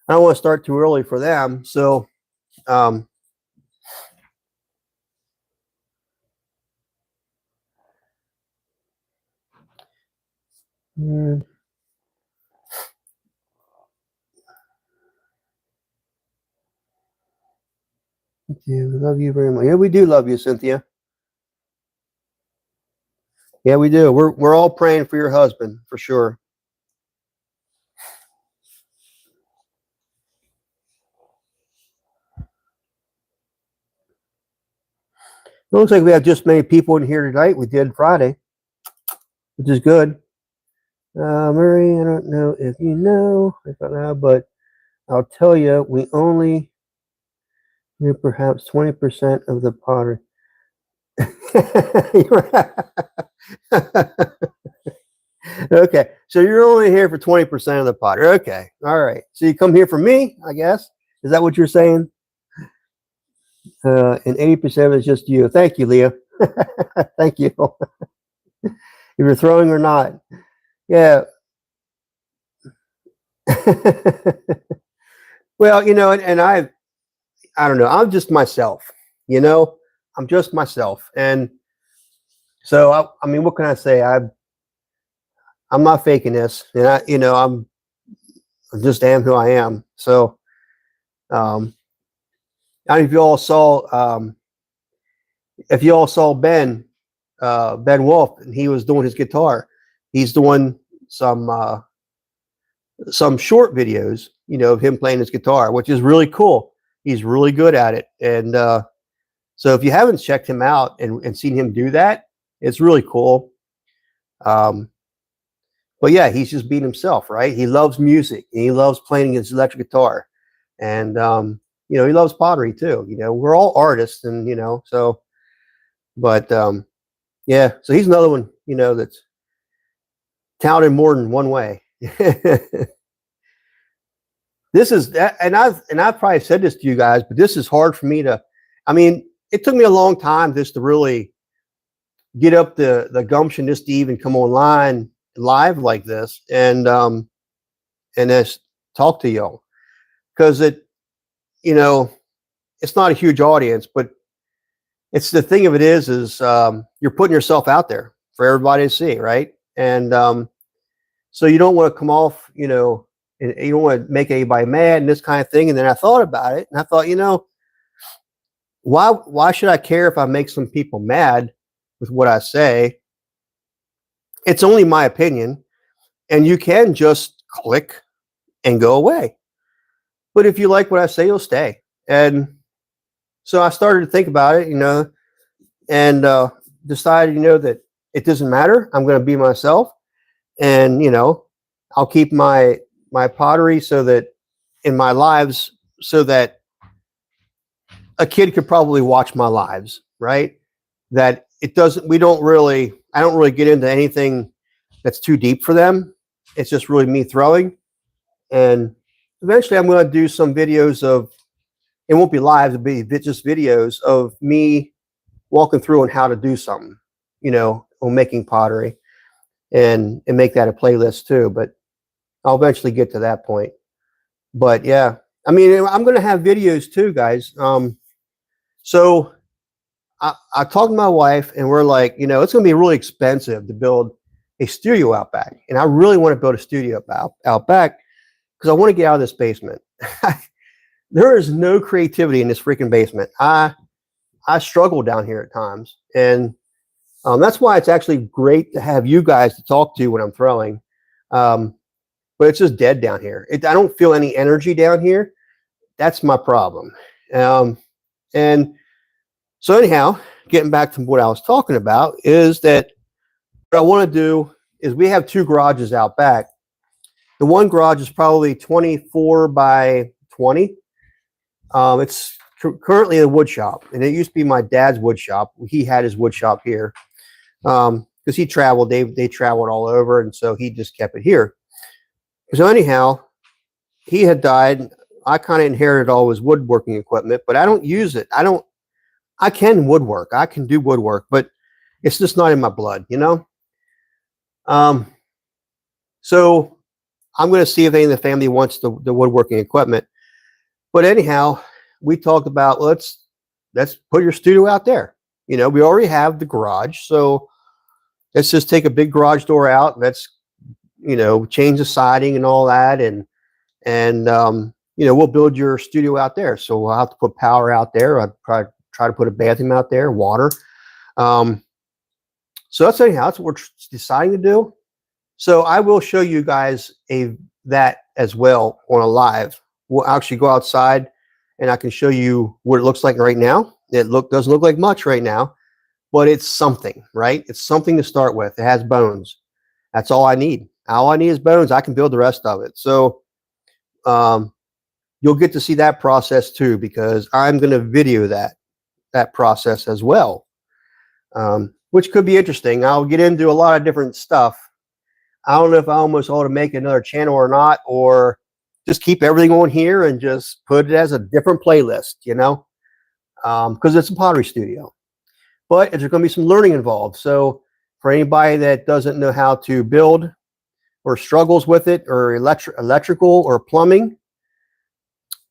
A: I don't want to start too early for them. So yeah, we love you very much. Yeah, we do love you, Cynthia. Yeah, we do. We're all praying for your husband for sure. It looks like we have just as many people in here tonight we did Friday, which is good. Murray, I don't know if you know, but I'll tell you, we only hear perhaps 20% of the pottery. Okay, so you're only here for 20% of the pottery. Okay, all right. So you come here for me, I guess. Is that what you're saying? And 80% is just you. Thank you, Leah. Thank you. If you're throwing or not. Yeah. Well, and I don't know. I'm just myself. I'm just myself, and so I mean, what can I say? I'm not faking this, and I just am who I am. So, I don't know if you all saw Ben Ben Wolf, and he was doing his guitar. He's doing some short videos, you know, of him playing his guitar, which is really cool. He's really good at it. And so if you haven't checked him out and seen him do that, it's really cool. But yeah, he's just being himself, right? He loves music and he loves playing his electric guitar. And, you know, he loves pottery too. You know, we're all artists and, you know, so, but yeah, so he's another one, you know, that's talented more than one way. This is, and I've probably said this to you guys, but this is hard for me to, I mean, it took me a long time just to really get up the gumption just to even come online live like this and just talk to y'all, because it, you know, it's not a huge audience, but it's the thing of it is you're putting yourself out there for everybody to see, right? And so you don't want to come off, you know, and you don't want to make anybody mad and this kind of thing. And then I thought about it and I thought, you know, why should I care if I make some people mad with what I say? It's only my opinion, and you can just click and go away. But if you like what I say, you'll stay. And so I started to think about it, you know, and decided, you know, that it doesn't matter. I'm going to be myself, and you know, I'll keep my pottery so that in my lives, so that a kid could probably watch my lives, right? That it doesn't, I don't really get into anything that's too deep for them. It's just really me throwing. And eventually I'm going to do some videos of, it won't be live, it'll be just videos of me walking through on how to do something, you know, on making pottery, and make that a playlist too. But I'll eventually get to that point. But yeah, I mean, I'm going to have videos too, guys. So I talked to my wife and we're like, you know, it's going to be really expensive to build a studio out back. And I really want to build a studio out back because I want to get out of this basement. There is no creativity in this freaking basement. I struggle down here at times. And that's why it's actually great to have you guys to talk to when I'm throwing. But it's just dead down here. I don't feel any energy down here. That's my problem. And so anyhow, getting back to what I was talking about is that what I want to do is we have two garages out back. The one garage is probably 24 by 20. It's currently a wood shop, and it used to be my dad's wood shop. He had his wood shop here because he traveled. They traveled all over, and so he just kept it here. So anyhow, he had died. I kind of inherited all his woodworking equipment, but I don't use it. I can woodwork. I can do woodwork, but it's just not in my blood, you know? So I'm going to see if any of the family wants the woodworking equipment. But anyhow, we talked about, let's put your studio out there. You know, we already have the garage. So let's just take a big garage door out. Let's, you know, change the siding and all that. And you know, we'll build your studio out there. So we'll have to put power out there. I'd probably try to put a bathroom out there, water. So that's anyhow, that's what we're deciding to do. So I will show you guys that as well on a live. We'll actually go outside and I can show you what it looks like right now. It doesn't look like much right now, but it's something, right? It's something to start with. It has bones. That's all I need. All I need is bones. I can build the rest of it. So you'll get to see that process too, because I'm going to video that process as well, which could be interesting. I'll get into a lot of different stuff. I don't know if I almost ought to make another channel or not, or just keep everything on here and just put it as a different playlist, you know, because it's a pottery studio. But there's going to be some learning involved. So for anybody that doesn't know how to build or struggles with it, or electrical or plumbing,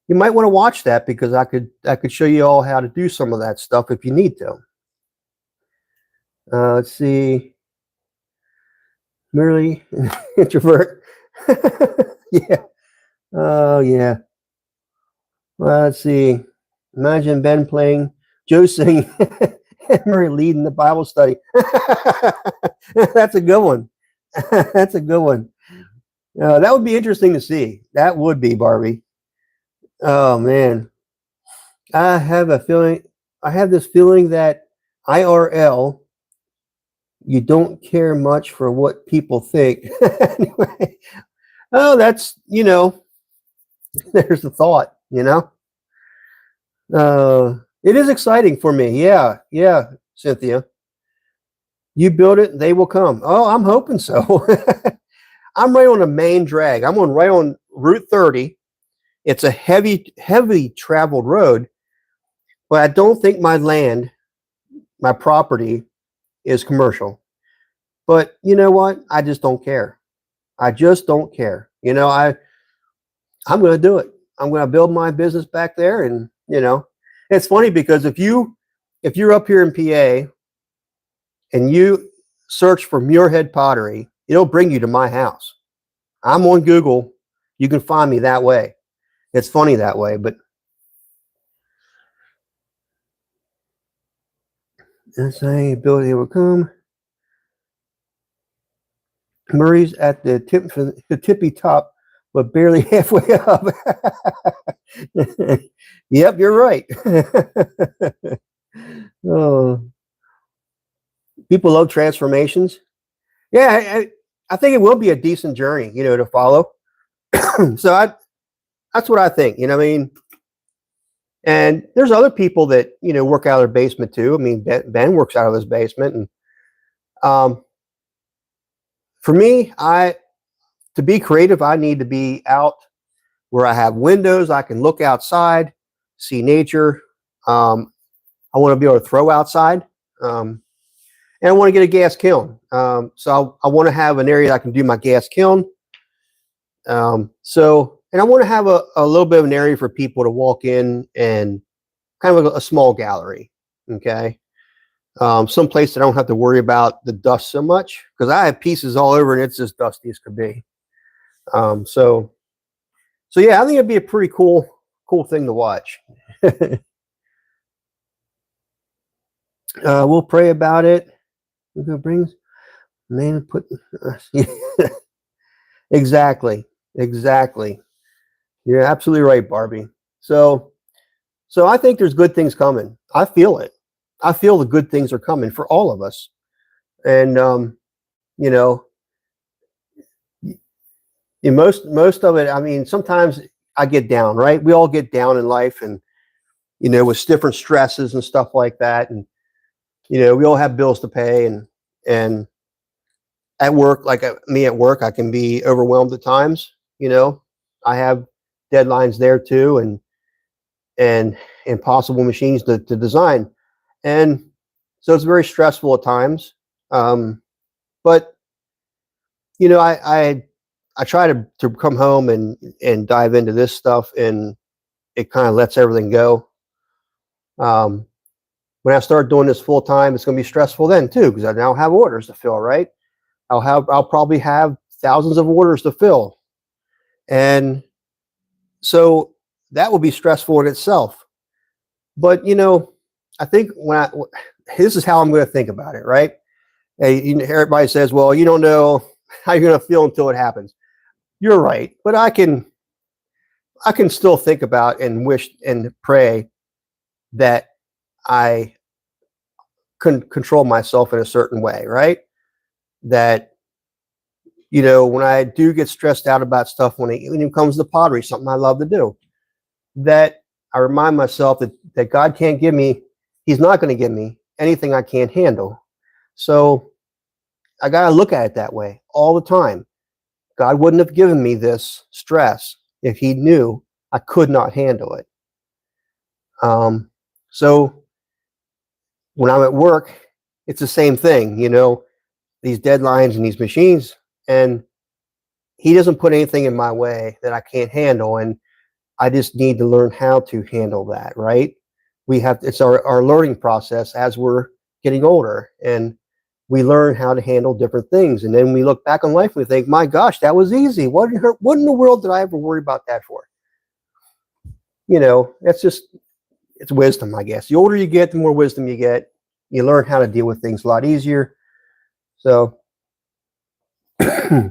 A: you might want to watch that, because I could show you all how to do some of that stuff if you need to. Let's see. Merely introvert. Yeah. Oh, yeah. Well, let's see. Imagine Ben playing, Joe singing. Murray leading the Bible study. That's a good one. That's a good one. That would be interesting to see. That would be, Barbie. Oh man, I have a feeling. I have this feeling that IRL, you don't care much for what people think. Anyway, oh, that's there's the thought. It is exciting for me. Yeah, yeah, Cynthia. You build it, they will come. Oh, I'm hoping so. I'm right on a main drag. I'm right on Route 30. It's a heavy traveled road, but I don't think my land, my property, is commercial. But you know what? I just don't care. I just don't care. I'm going to do it. I'm going to build my business back there, and it's funny because if you're up here in PA and you search for Muirhead Pottery, it'll bring you to my house. I'm on Google. You can find me that way. It's funny that way, but as I ability will come. Murray's at the tippy top, but barely halfway up. Yep, you're right. Oh, people love transformations. Yeah, I think it will be a decent journey, to follow. So that's what I think. I mean, and there's other people that work out of their basement too. I mean, Ben works out of his basement, and for me, to be creative, I need to be out where I have windows. I can look outside, see nature. I want to be able to throw outside, and I want to get a gas kiln. So I want to have an area that I can do my gas kiln. And I want to have a little bit of an area for people to walk in and kind of a small gallery. Okay. Some place that I don't have to worry about the dust so much, because I have pieces all over and it's as dusty as could be. So yeah, I think it'd be a pretty cool thing to watch. We'll pray about it. We're gonna bring man put exactly. You're absolutely right, Barbie. So I think there's good things coming. I feel it. I feel the good things are coming for all of us. And most of it, I mean, sometimes I get down, right? We all get down in life, and with different stresses and stuff like that. And we all have bills to pay, and at work, like me at work, I can be overwhelmed at times. I have deadlines there too, and impossible machines to design. And so it's very stressful at times. But I try to come home and dive into this stuff, and it kind of lets everything go. When I start doing this full time, it's going to be stressful then too, because I now have orders to fill, right? I'll probably have thousands of orders to fill. And so that will be stressful in itself. But, I think this is how I'm going to think about it, right? Everybody says, well, you don't know how you're going to feel until it happens. You're right. But I can still think about and wish and pray that I can control myself in a certain way, right? That, when I do get stressed out about stuff, when it comes to pottery, something I love to do, that I remind myself that God can't give me, he's not going to give me anything I can't handle. So I got to look at it that way all the time. God wouldn't have given me this stress if he knew I could not handle it. So when I'm at work, it's the same thing, these deadlines and these machines, and he doesn't put anything in my way that I can't handle. And I just need to learn how to handle that, right? It's our learning process as we're getting older, and we learn how to handle different things. And then we look back on life and we think, my gosh, that was easy. What in the world did I ever worry about that for? It's wisdom, I guess. The older you get, the more wisdom you get. you learn how to deal with things a lot easier. So, truly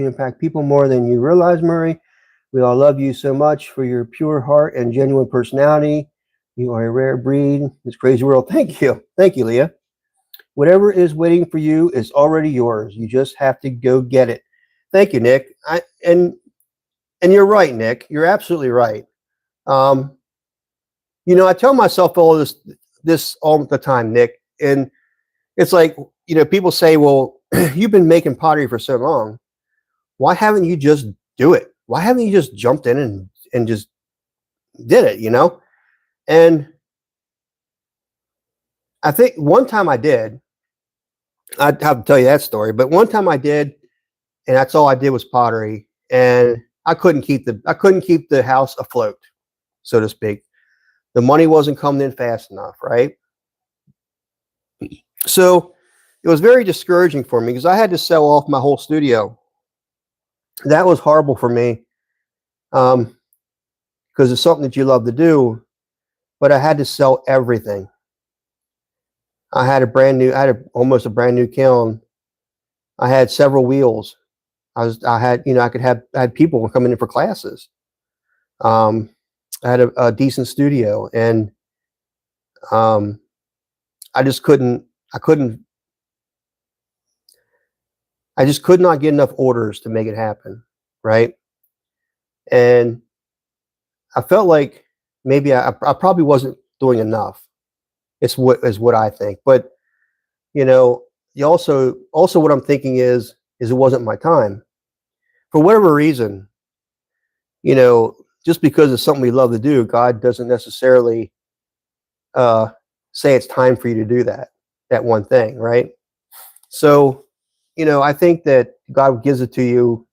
A: impact people more than you realize, Murray. We all love you so much for your pure heart and genuine personality. You are a rare breed in this crazy world. Thank you. Thank you, Leah. Whatever is waiting for you is already yours. You just have to go get it. Thank you, Nick. And you're right, Nick. You're absolutely right. You know, I tell myself all this all the time, Nick, and it's like, you know, people say, well, you've been making pottery for so long. Why haven't you just do it? Why haven't you just jumped in and just did it, you know? And I think one time I did, I'd have to tell you that story, but one time I did, and that's all I did was pottery. And I couldn't keep the house afloat, so to speak. The money wasn't coming in fast enough, right? So it was very discouraging for me because I had to sell off my whole studio. That was horrible for me because it's something that you love to do, but I had to sell everything. I had almost a brand new kiln. I had several wheels. I had people coming in for classes. I had a decent studio, and I just could not get enough orders to make it happen, right? And I felt like maybe I probably wasn't doing enough. Is what I think. But you know, you also what I'm thinking is it wasn't my time. For whatever reason, you know, just because it's something we love to do, God doesn't necessarily say it's time for you to do that one thing, right? So, you know, I think that God gives it to you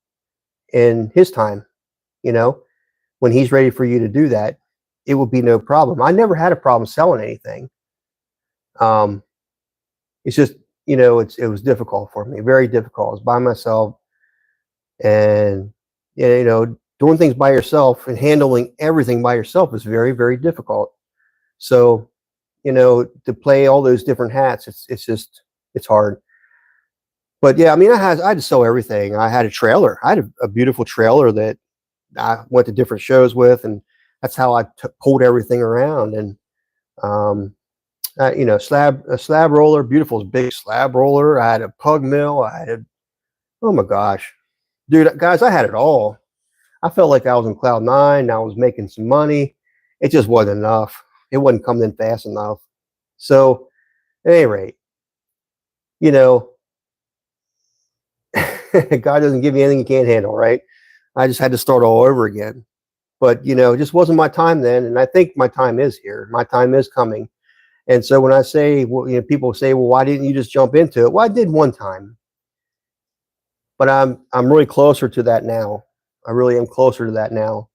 A: in His time. You know, when He's ready for you to do that, it will be no problem. I never had a problem selling anything. It's just, you know, it was difficult for me, very difficult. I was by myself, and you know, doing things by yourself and handling everything by yourself is very, very difficult. So, you know, to play all those different hats, it's hard. But yeah, I mean, I had to sell everything. I had a trailer. I had a beautiful trailer that I went to different shows with, and that's how I pulled everything around. And you know, a slab roller, beautiful big slab roller. I had a pug mill. Oh my gosh, dude, guys, I had it all. I felt like I was in cloud nine. I was making some money. It just wasn't enough. It wasn't coming in fast enough. So, at any rate, you know, God doesn't give you anything you can't handle, right? I just had to start all over again. But, you know, it just wasn't my time then. And I think my time is here. My time is coming. And so when I say, well, you know, people say, well, why didn't you just jump into it? Well, I did one time. But I'm really closer to that now. I really am closer to that now.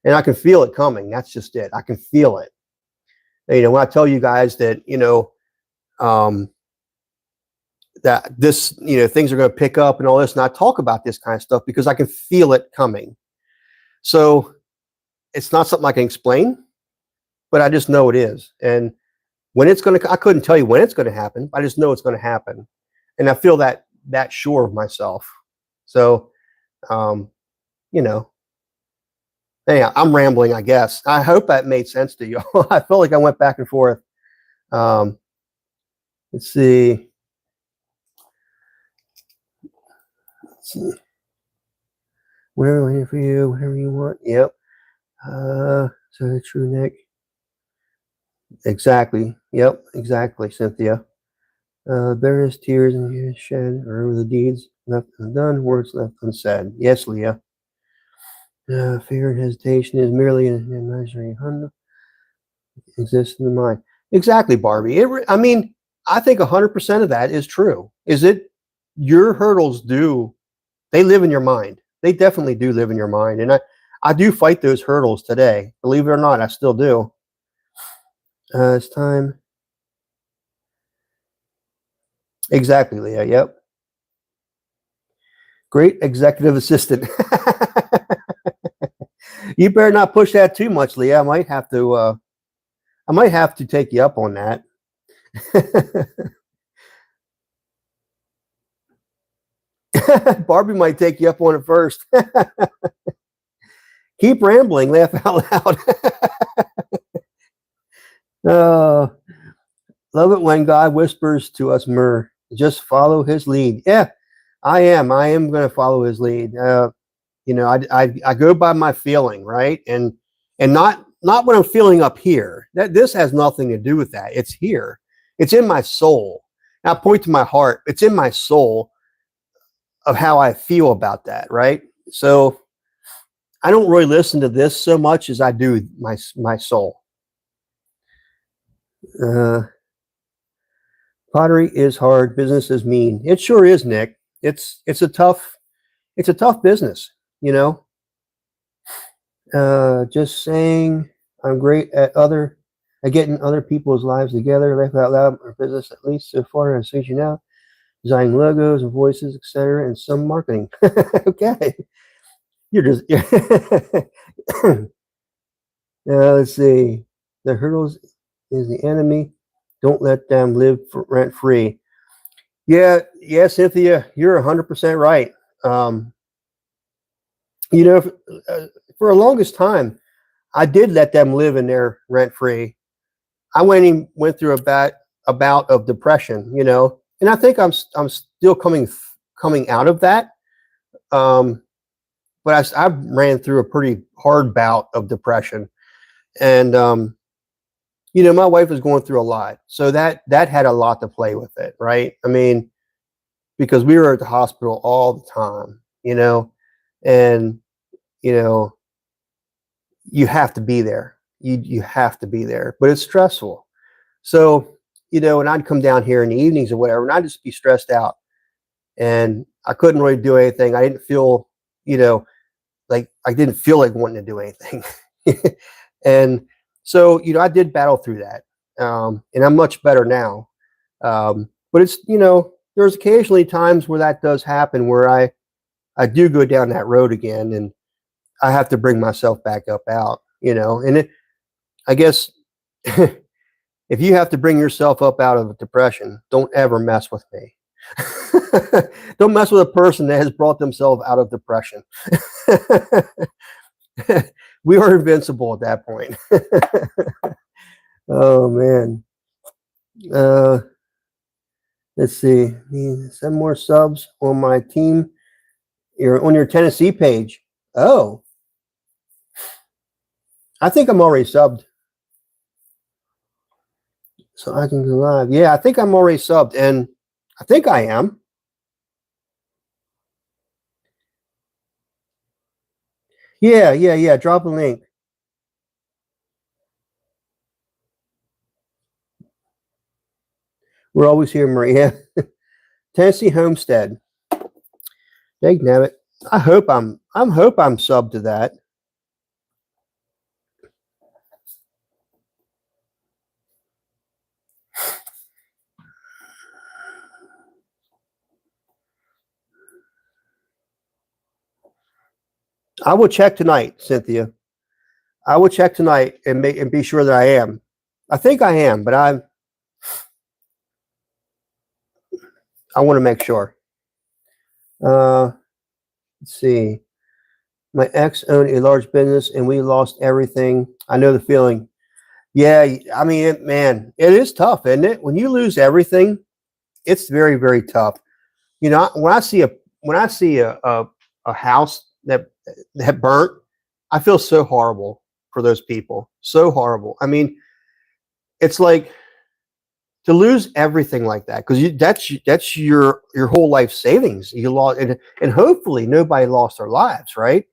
A: And I can feel it coming. That's just it. I can feel it. You know, when I tell you guys that, you know, that this, you know, things are going to pick up and all this, and I talk about this kind of stuff because I can feel it coming. So it's not something I can explain, but I just know it is. And when it's going to, I couldn't tell you when it's going to happen. I just know it's going to happen. And I feel that sure of myself. So, you know, anyhow, I'm rambling, I guess. I hope that made sense to you. I felt like I went back and forth. Let's see. We're waiting for you, whatever you want. Yep. So true, Nick. Exactly. Yep. Exactly, Cynthia. Bitterness, tears, and you shed, or the deeds left undone, words left unsaid. Yes, Leah. Fear and hesitation is merely an imaginary hunger. Exists in the mind. Exactly, Barbie. I mean, I think 100% of that is true. Is it? Your hurdles they live in your mind. They definitely do live in your mind. And I do fight those hurdles today. Believe it or not, I still do. It's time. Exactly, Leah. Yep. Great executive assistant. You better not push that too much, Leah. I might have to I might have to take you up on that. Barbie might take you up on it first. Keep rambling, laugh out loud. uh, love it when God whispers to us, Mur, just follow his lead. Yeah, I am. I am going to follow his lead. You know, I go by my feeling, right? And not what I'm feeling up here. That this has nothing to do with that. It's here. It's in my soul. Now point to my heart. It's in my soul of how I feel about that, right? So I don't really listen to this so much as I do my soul. Pottery is hard. Business is mean. It sure is, Nick. It's a tough business, you know. Just saying, I'm great at getting other people's lives together. Laugh out loud. Our business, at least so far, as you know, designing logos and voices, etc., and some marketing. Okay, you're just. Let's see. The hurdles is the enemy. Don't let them live rent free. Yeah, Cynthia, you're 100% right. You know, for the longest time, I did let them live in there rent free. I went through a bout of depression, you know, and I think I'm still coming out of that. But I ran through a pretty hard bout of depression, and you know, my wife was going through a lot, so that had a lot to play with it, right? I mean, because we were at the hospital all the time, you know, and you know, you have to be there. You have to be there, but it's stressful. So, you know, and I'd come down here in the evenings or whatever, and I'd just be stressed out, and I couldn't really do anything. I didn't feel, you know, like I didn't feel like wanting to do anything. And so, you know, I did battle through that, and I'm much better now. But it's, you know, there's occasionally times where that does happen, where I do go down that road again, and I have to bring myself back up out, you know. And I guess if you have to bring yourself up out of a depression, don't ever mess with me. Don't mess with a person that has brought themselves out of depression. We are invincible at that point. Oh man. Let's see. Some more subs on my team. You're on your Tennessee page. Oh, I think I'm already subbed, so I can go live. Yeah, I think I'm already subbed, and I think I am. Yeah. Drop a link. We're always here, Maria. Tennessee Homestead. Dang nabbit. I hope I'm subbed to that. I will check tonight, Cynthia. I will check tonight and be sure that I am. I think I am, but I want to make sure. Let's see. My ex owned a large business and we lost everything. I know the feeling. Yeah, I mean, man, it is tough, isn't it? When you lose everything, it's very, very tough. You know, when I see a house that burnt, I feel so horrible for those people. So horrible. I mean, it's like to lose everything like that, because that's your whole life savings. You lost, and hopefully nobody lost their lives, right?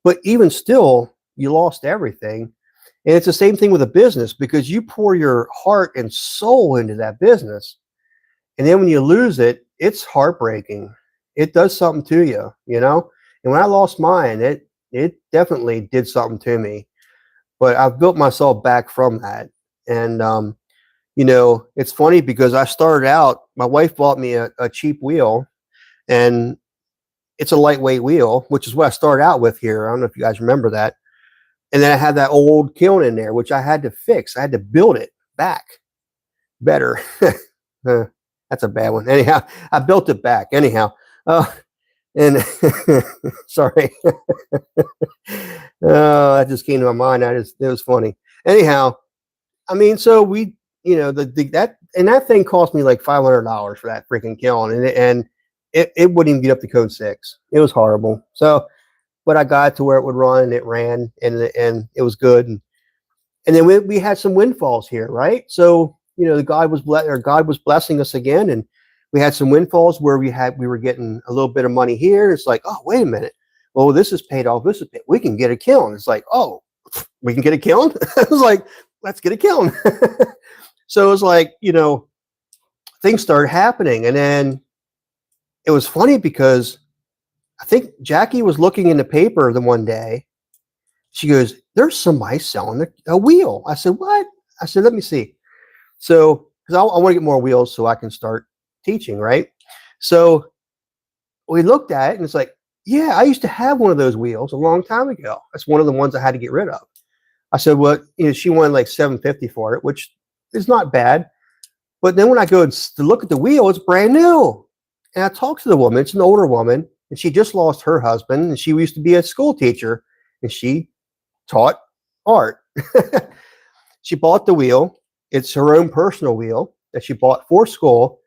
A: But even still, you lost everything. And it's the same thing with a business, because you pour your heart and soul into that business. And then when you lose it, it's heartbreaking. It does something to you, you know? And when I lost mine, it definitely did something to me. But I've built myself back from that. And, you know, it's funny because I started out, my wife bought me a cheap wheel, and it's a lightweight wheel, which is what I started out with here. I don't know if you guys remember that. And then I had that old kiln in there, which I had to fix. I had to build it back better. That's a bad one. Anyhow, I built it back. Anyhow, and sorry, that just came to my mind. It was funny. Anyhow, I mean, so we, that thing cost me like $500 for that freaking kiln, and it wouldn't even get up to code 6. It was horrible. So, but I got it to where it would run, and it ran, and it was good. And then we had some windfalls here, right? So, God was blessing us again, and we had some windfalls where we were getting a little bit of money here. It's like, oh, wait a minute. Well, this is paid off. We can get a kiln. It's like, oh, we can get a kiln. I was like, let's get a kiln. So it was like, things started happening. And then it was funny because I think Jackie was looking in the paper the one day. She goes, there's somebody selling a wheel. I said, what? I said, let me see. So, because I want to get more wheels so I can start teaching, right? So we looked at it, and it's like, yeah, I used to have one of those wheels a long time ago. That's one of the ones I had to get rid of. I said, well, she wanted like $750 for it, which is not bad. But then when I go to look at the wheel, it's brand new. And I talked to the woman. It's an older woman, and she just lost her husband, and she used to be a school teacher, and she taught art. She bought the wheel. It's her own personal wheel that she bought for school,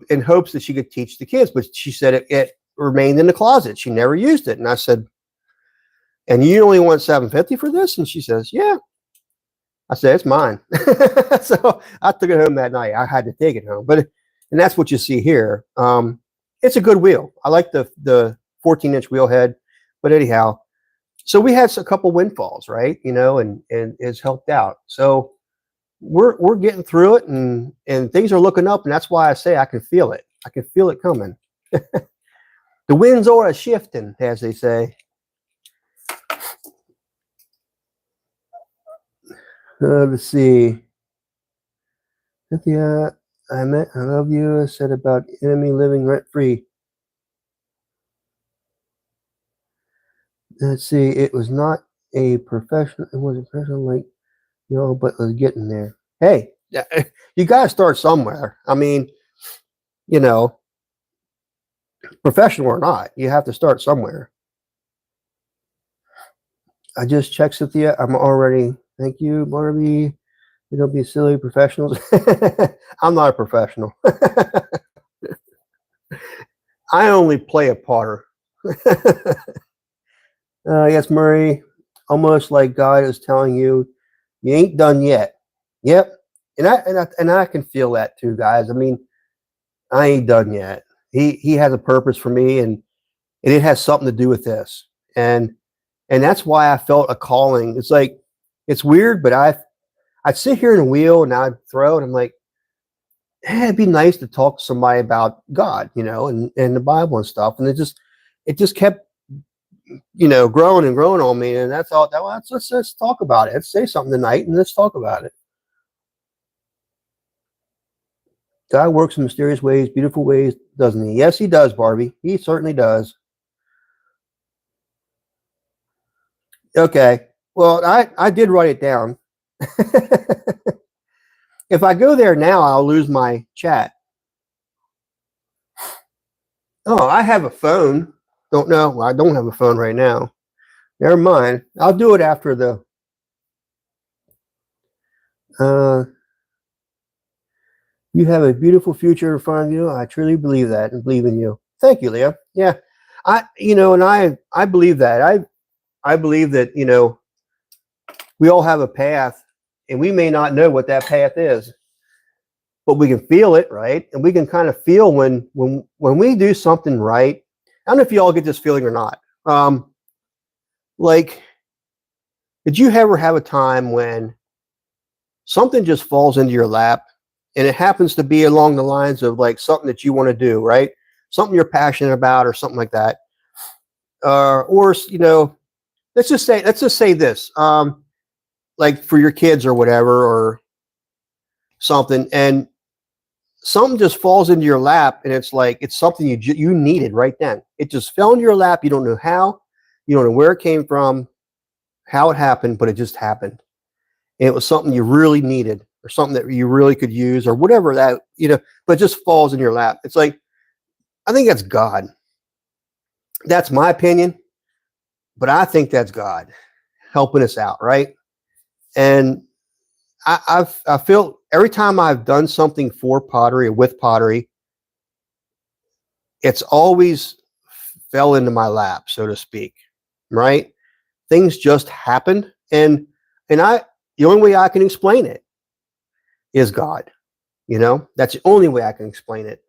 A: in hopes that she could teach the kids. But she said it remained in the closet. She never used it. And I said, and you only want $750 for this? And she says, yeah. I said, it's mine. So I took it home that night. I had to take it home. And that's what you see here. It's a good wheel. I like the 14-inch wheel head. But anyhow, so we had a couple windfalls, right? And it's helped out. So we're getting through it, and things are looking up, and that's why I say I can feel it. I can feel it coming. The winds are shifting, as they say. Let's see. Cynthia, I love you. I said about enemy living rent free. Let's see. It was not a professional. It was a professional, like, but it was getting there. Hey, you got to start somewhere. I mean, professional or not, you have to start somewhere. I just checked Cynthia. I'm already. Thank you, Barbie. You don't be silly professionals. I'm not a professional. I only play a potter. Yes, Murray. Almost like God is telling you, you ain't done yet. Yep. And I can feel that too, guys. I mean, I ain't done yet. He has a purpose for me, and it has something to do with this. And that's why I felt a calling. It's like, it's weird, but I'd sit here in a wheel and I'd throw it. I'm like, hey, it'd be nice to talk to somebody about God, and the Bible and stuff. And it just kept, growing and growing on me. And I thought, well, let's talk about it. Let's say something tonight, and let's talk about it. God works in mysterious ways, beautiful ways, doesn't he? Yes, he does, Barbie. He certainly does. Okay. Well, I did write it down. If I go there now, I'll lose my chat. Oh, I have a phone. Don't know. Well, I don't have a phone right now. Never mind. I'll do it after the. You have a beautiful future in front of you. I truly believe that and believe in you. Thank you, Leah. Yeah, I believe that. I believe that, we all have a path, and we may not know what that path is, but we can feel it, right? And we can kind of feel when we do something right. I don't know if you all get this feeling or not. Like, did you ever have a time when something just falls into your lap, and it happens to be along the lines of like something that you want to do, right? Something you're passionate about or something like that. Or, let's just say this, like for your kids or whatever, or something, and something just falls into your lap, and it's like, it's something you needed right then. It just fell into your lap. You don't know how, you don't know where it came from. how it happened, but it just happened. And it was something you really needed, or something that you really could use, or whatever that, but it just falls in your lap. It's like, I think that's God. That's my opinion, but I think that's God helping us out, right? And I feel every time I've done something for pottery or with pottery, it's always fell into my lap, so to speak, right? Things just happened, and the only way I can explain it is God. That's the only way I can explain it,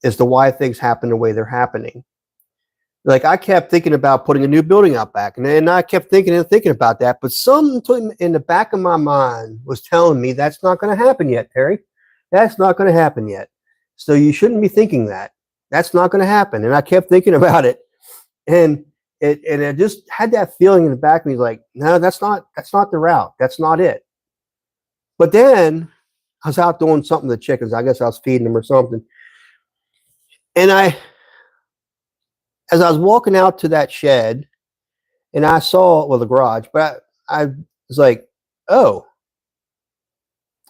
A: as to why things happen the way they're happening. Like, I kept thinking about putting a new building out back, and I kept thinking about that, but something in the back of my mind was telling me that's not going to happen yet, Terry. That's not going to happen yet. So you shouldn't be thinking that. That's not going to happen. And I kept thinking about it, and I just had that feeling in the back of me, like, no, that's not the route. That's not it. But then I was out doing something to the chickens. I guess I was feeding them or something. And as I was walking out to that shed, and I saw, well, the garage, but I was like, oh,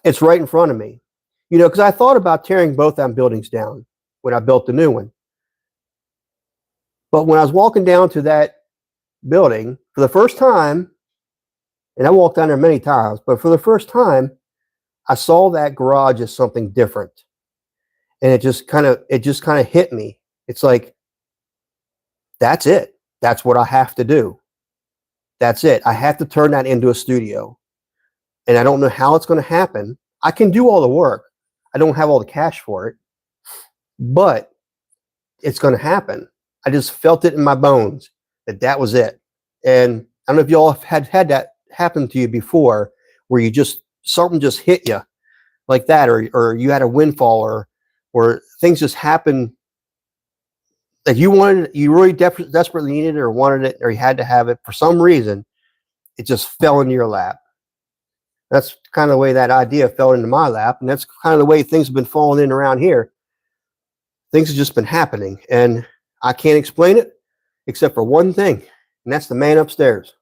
A: it's right in front of me. Because I thought about tearing both them buildings down when I built the new one. But when I was walking down to that building for the first time, and I walked down there many times, but for the first time, I saw that garage as something different. And it just kind of hit me. It's like, that's it. That's what I have to do. That's it. I have to turn that into a studio. And I don't know how it's going to happen. I can do all the work. I don't have all the cash for it, but it's going to happen. I just felt it in my bones that was it. And I don't know if you all have had that happen to you before, where something just hit you like that, or you had a windfall, or things just happen that you really desperately needed it, or wanted it, or you had to have it for some reason. It just fell into your lap. That's kind of the way that idea fell into my lap, and that's kind of the way things have been falling in around here. Things have just been happening, and I can't explain it except for one thing, and that's the man upstairs.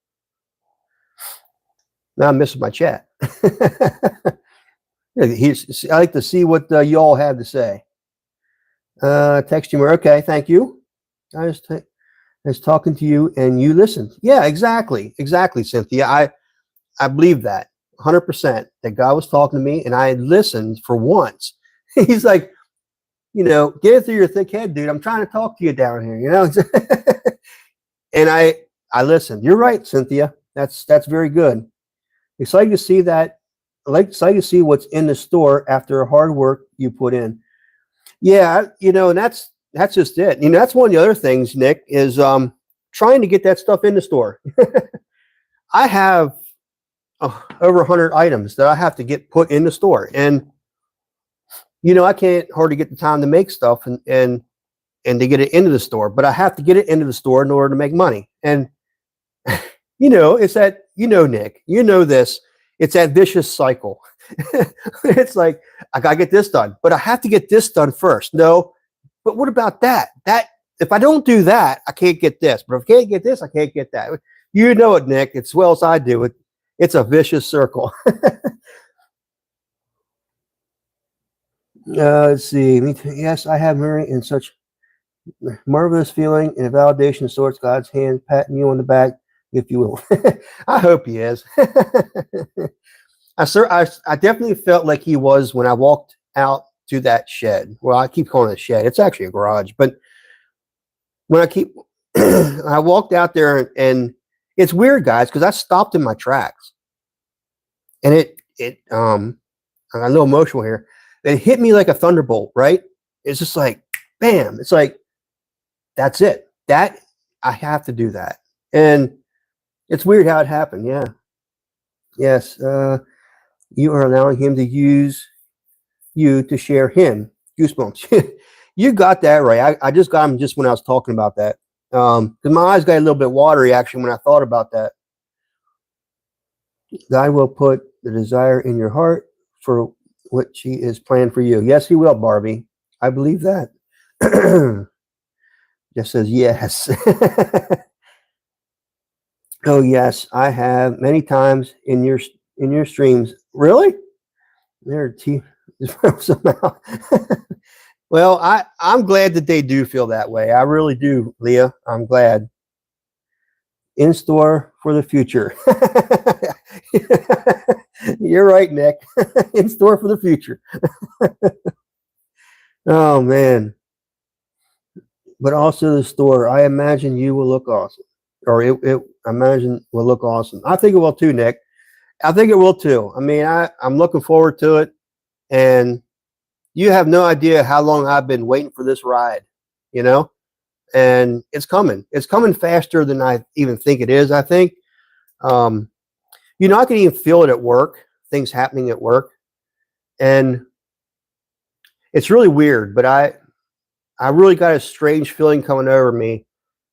A: Now I'm missing my chat. I like to see what you all have to say. Text you more. Okay, thank you. I was talking to you, and you listened. Yeah, exactly, Cynthia. I believe that 100%, that God was talking to me, and I listened for once. He's like, get it through your thick head, dude. I'm trying to talk to you down here, And I listened. You're right, Cynthia. That's very good. Excited to see that. Excited to see what's in the store after hard work you put in. Yeah, and that's just it. That's one of the other things, Nick, is trying to get that stuff in the store. I have over 100 items that I have to get put in the store, and I can't hardly get the time to make stuff and to get it into the store, but I have to get it into the store in order to make money. And it's that, Nick, this, it's that vicious cycle. It's like, I gotta get this done, but I have to get this done first. No, but what about that? If I don't do that, I can't get this. But if I can't get this, I can't get that. You know it, Nick, as well as I do. It's a vicious circle. Let's see. Yes, I have Mary in such marvelous feeling and validation of sorts. God's hand patting you on the back, if you will. I hope he is. I definitely felt like he was when I walked out to that shed. Well, I keep calling it a shed. It's actually a garage, but when I walked out there, and it's weird, guys, because I stopped in my tracks, and I got a little emotional here. It hit me like a thunderbolt, right? It's just like, bam. It's like, that's it. That I have to do that. And it's weird how it happened. Yeah. Yes. You are allowing him to use you to share him. Goosebumps. You got that right. I just got him just when I was talking about that. Because my eyes got a little bit watery, actually, when I thought about that. God will put the desire in your heart for what she is planned for you. Yes, he will, Barbie. I believe that. Just says yes. Oh yes, I have many times in your streams. Really? There, somehow. Well, I'm glad that they do feel that way. I really do, Leah. I'm glad. In store for the future. You're right, Nick. In store for the future. Oh man. But also the store. I imagine you will look awesome. Or it I imagine will look awesome. I think it will too, Nick. I think it will too. I mean, I'm looking forward to it. And you have no idea how long I've been waiting for this ride, you know? And it's coming. It's coming faster than I even think it is, I think. Um, I can even feel it at work, things happening at work. And it's really weird, but I really got a strange feeling coming over me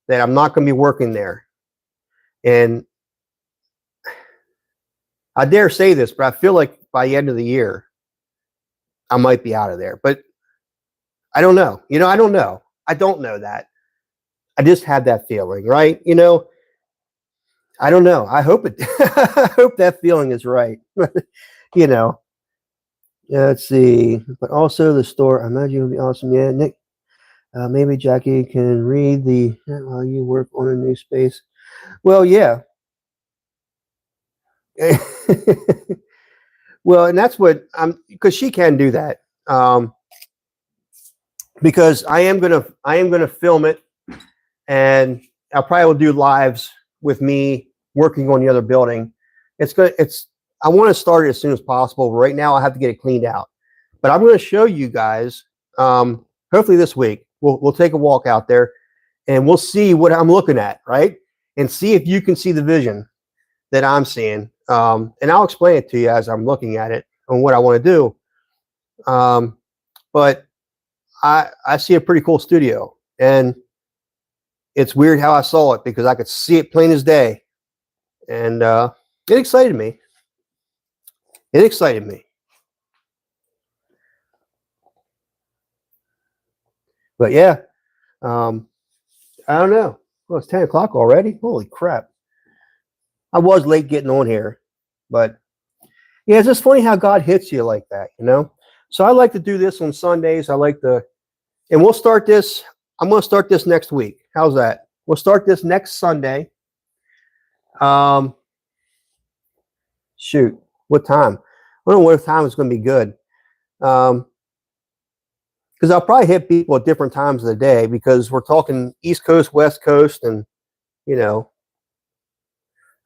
A: that I'm not going to be working there. And I dare say this, but I feel like by the end of the year, I might be out of there. But I don't know. I don't know. I don't know that. I just had that feeling, right? I don't know. I hope it. I hope that feeling is right. you know. Yeah, let's see. But also the store. I imagine it'll be awesome. Yeah, Nick. Maybe Jackie can read the while you work on a new space. Well, yeah. Well, and that's what I'm because she can do that. Because I am gonna film it, and I probably will do lives with me working on the other building. I want to start it as soon as possible. Right now, I have to get it cleaned out, but I'm going to show you guys. Hopefully this week, we'll take a walk out there, and we'll see what I'm looking at, right? And see if you can see the vision that I'm seeing. And I'll explain it to you as I'm looking at it and what I want to do. But I see a pretty cool studio, and it's weird how I saw it because I could see it plain as day, and it excited me. It excited me. But yeah, um, I don't know. Well, it's 10 o'clock already. Holy crap! I was late getting on here, but yeah, it's just funny how God hits you like that. So I like to do this on Sundays. And we'll start this. I'm going to start this next week. How's that? We'll start this next Sunday. Um, shoot, what time? I don't know what time is going to be good. Because I'll probably hit people at different times of the day because we're talking East Coast, West Coast, and you know,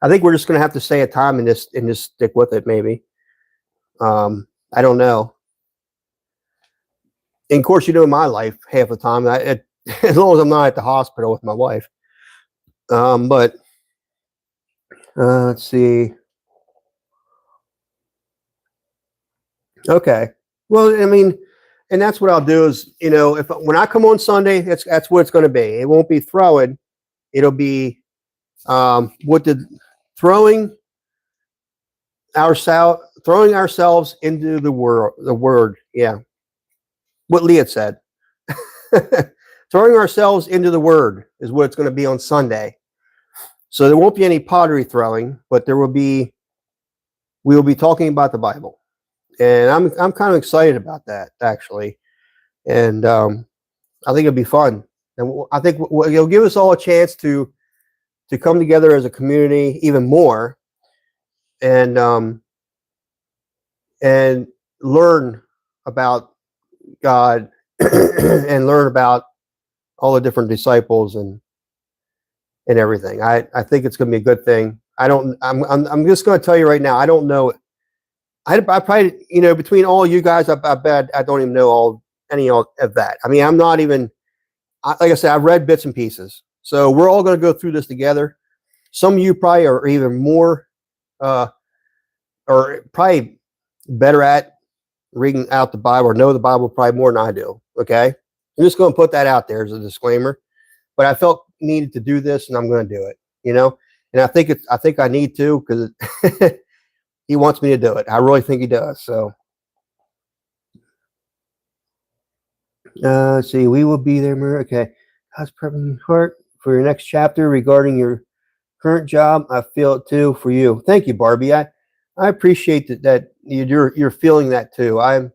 A: I think we're just going to have to say a time and just stick with it. Maybe. I don't know. And of course, my life half the time. As long as I'm not at the hospital with my wife. But let's see. Okay. Well, I mean, and that's what I'll do is, if when I come on Sunday, that's what it's going to be. It won't be throwing. It'll be what did throwing throwing ourselves into the world. The word, yeah. What Leah said. Throwing ourselves into the word is what it's going to be on Sunday. So there won't be any pottery throwing, but we will be talking about the Bible, and I'm kind of excited about that actually, and I think it'll be fun, and I think it'll give us all a chance to come together as a community even more, and learn about God and learn about all the different disciples and everything. I think it's going to be a good thing. I'm just going to tell you right now. I don't know. I probably between all you guys, I bet I don't even know any of that. I mean, I'm not even like I said. I've read bits and pieces, so we're all going to go through this together. Some of you probably are even more, or probably better at reading out the Bible or know the Bible probably more than I do. Okay, I'm just going to put that out there as a disclaimer. But I felt needed to do this, and I'm going to do it. And I think I need to because he wants me to do it. I really think he does. So let's see. We will be there, Mary. Okay. How's prepping your heart for your next chapter regarding your Current job, I feel it too for you. Thank you, Barbie. I appreciate that you're feeling that too. I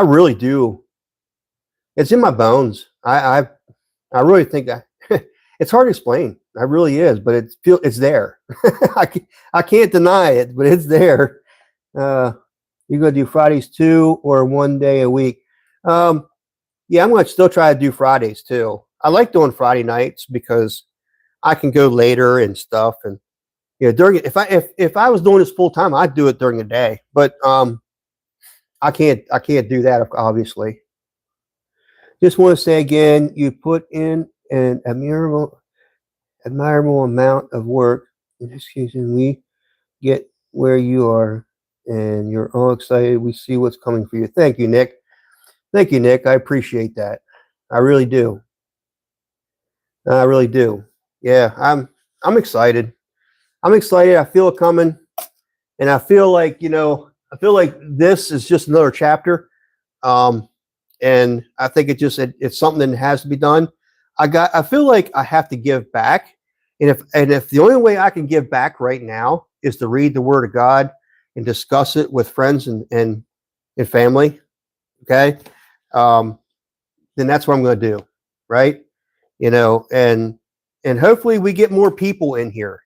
A: really do. It's in my bones. I really think I, it's hard to explain. It really is, but it's there. I can't deny it, but it's there. You're gonna do Fridays too, or one day a week. Um, yeah, I'm gonna still try to do Fridays too. I like doing Friday nights because I can go later and stuff. And during if I was doing this full time, I'd do it during the day. But I can't do that obviously. Just want to say again, you put in an admirable amount of work. Excuse me, we get where you are, and you're all excited. We see what's coming for you. Thank you, Nick. Thank you, Nick. I appreciate that. I really do. I really do. Yeah, I'm excited. I'm excited. I feel it coming, and I feel like this is just another chapter. And I think it's something that has to be done. I feel like I have to give back, and if the only way I can give back right now is to read the Word of God and discuss it with friends and family, okay, then that's what I'm going to do, right? And hopefully we get more people in here,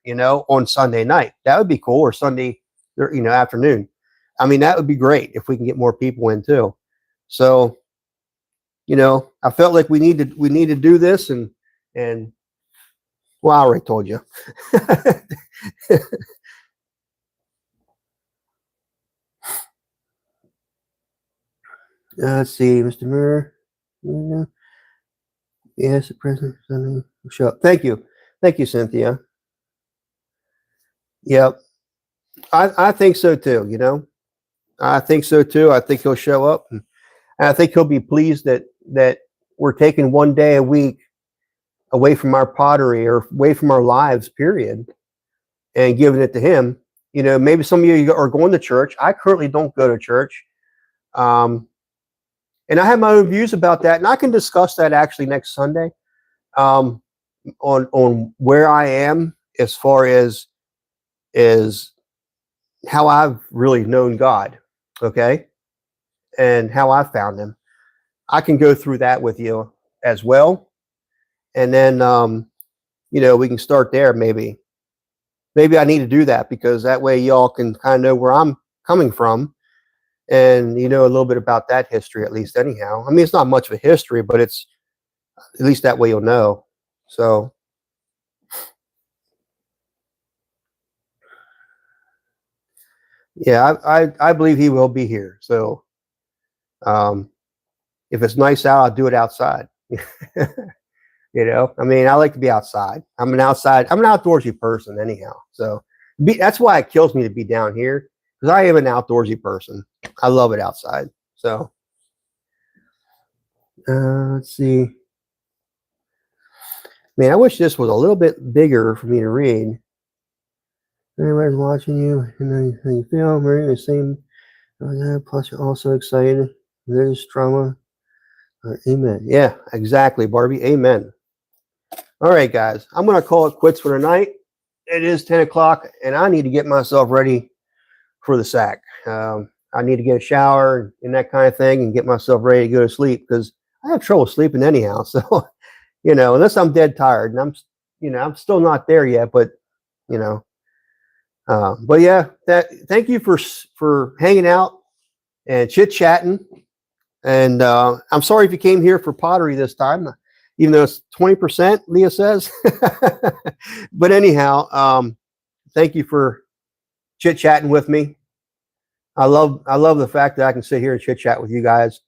A: on Sunday night. That would be cool, or Sunday, afternoon. I mean, that would be great if we can get more people in too. So, I felt like we need to do this, and well, I already told you. Let's see, Mr. Murr. Yes, the president Sunday will show up. Thank you, Cynthia. Yep, I think so too. I think so too. I think he'll show up, and I think he'll be pleased that we're taking one day a week away from our pottery or away from our lives, period, and giving it to him. Maybe some of you are going to church. I currently don't go to church. And I have my own views about that, and I can discuss that actually next Sunday, on where I am as far as how I've really known God, okay, and how I found Him. I can go through that with you as well, and then we can start there. Maybe I need to do that because that way y'all can kind of know where I'm coming from, and a little bit about that history at least. Anyhow, I mean, it's not much of a history, but it's at least that way you'll know. So. Yeah, I believe he will be here. So, if it's nice out, I'll do it outside. I mean, I like to be outside. I'm an outdoorsy person anyhow. So that's why it kills me to be down here, because I am an outdoorsy person. I love it outside. So, let's see. Man, I wish this was a little bit bigger for me to read. Everybody's watching you, and then you feel we're in the same. Plus, you're also excited. There's trauma. Amen. Yeah, exactly, Barbie. Amen. All right, guys. I'm going to call it quits for tonight. It is 10 o'clock, and I need to get myself ready for the sack. I need to get a shower and that kind of thing and get myself ready to go to sleep, because I have trouble sleeping anyhow. So, unless I'm dead tired, and I'm still not there yet, but, but yeah, thank you for hanging out and chit-chatting. And I'm sorry if you came here for pottery this time, even though it's 20%, Leah says. But anyhow, thank you for chit-chatting with me. I love the fact that I can sit here and chit-chat with you guys.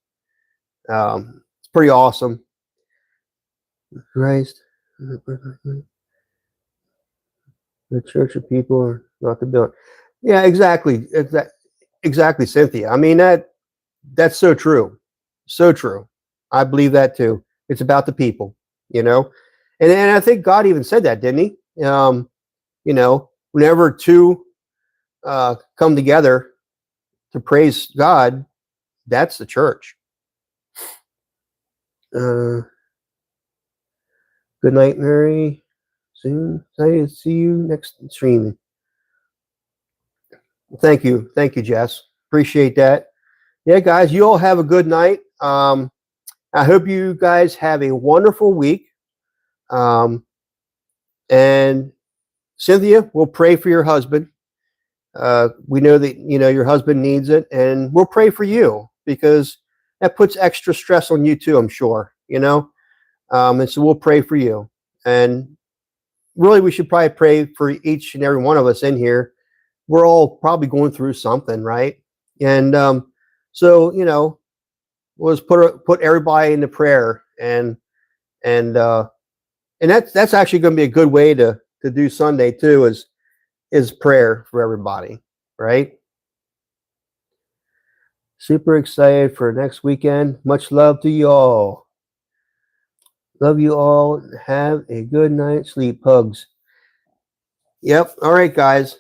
A: It's pretty awesome. Christ, the church of people are not the building. Yeah, exactly, exactly, Cynthia. I mean, that's so true. So true. I believe that too. It's about the people, and I think God even said that, didn't he? Whenever two come together to praise God, that's the church. Good night, Mary. soon. See you next stream. Thank you, Jess. Appreciate that. Yeah, guys, you all have a good night. I hope you guys have a wonderful week. And Cynthia, we'll pray for your husband. We know that your husband needs it, and we'll pray for you because that puts extra stress on you too. I'm sure, and so we'll pray for you. And really, we should probably pray for each and every one of us in here. We're all probably going through something, right? And so we'll just put everybody into prayer, and that's actually going to be a good way to do Sunday too, is prayer for everybody, right? Super excited for next weekend. Much love to you all. Love you all. Have a good night. Sleep. Hugs. Yep. All right, guys.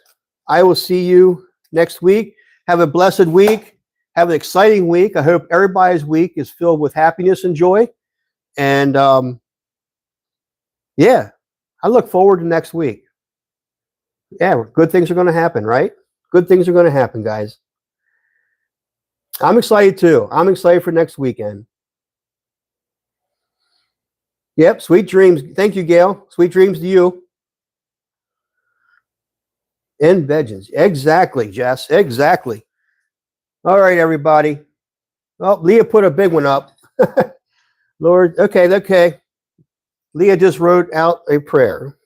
A: I will see you next week. Have a blessed week. Have an exciting week. I hope everybody's week is filled with happiness and joy. And yeah, I look forward to next week. Yeah, good things are going to happen, right? Good things are going to happen, guys. I'm excited too. I'm excited for next weekend. Yep, sweet dreams. Thank you, Gail. Sweet dreams to you. And vengeance. Exactly, Jess. Exactly. All right, everybody. Oh, Leah put a big one up. Lord, okay. Leah just wrote out a prayer.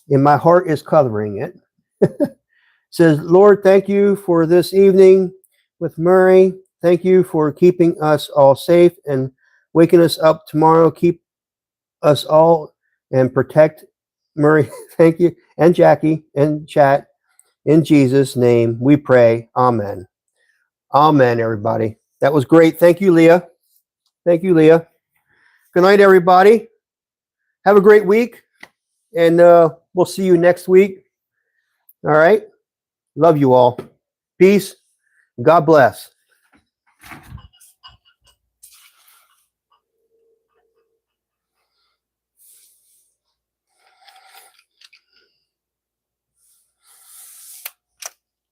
A: And my heart is covering it. It says, Lord, thank you for this evening with Murray. Thank you for keeping us all safe and waking us up tomorrow. Keep us all and protect Murray. Thank you. And Jackie and chat. In Jesus' name we pray. Amen. Amen, everybody. That was great. Thank you, Leah. Thank you, Leah. Good night, everybody. Have a great week. And we'll see you next week. All right. Love you all. Peace. God bless.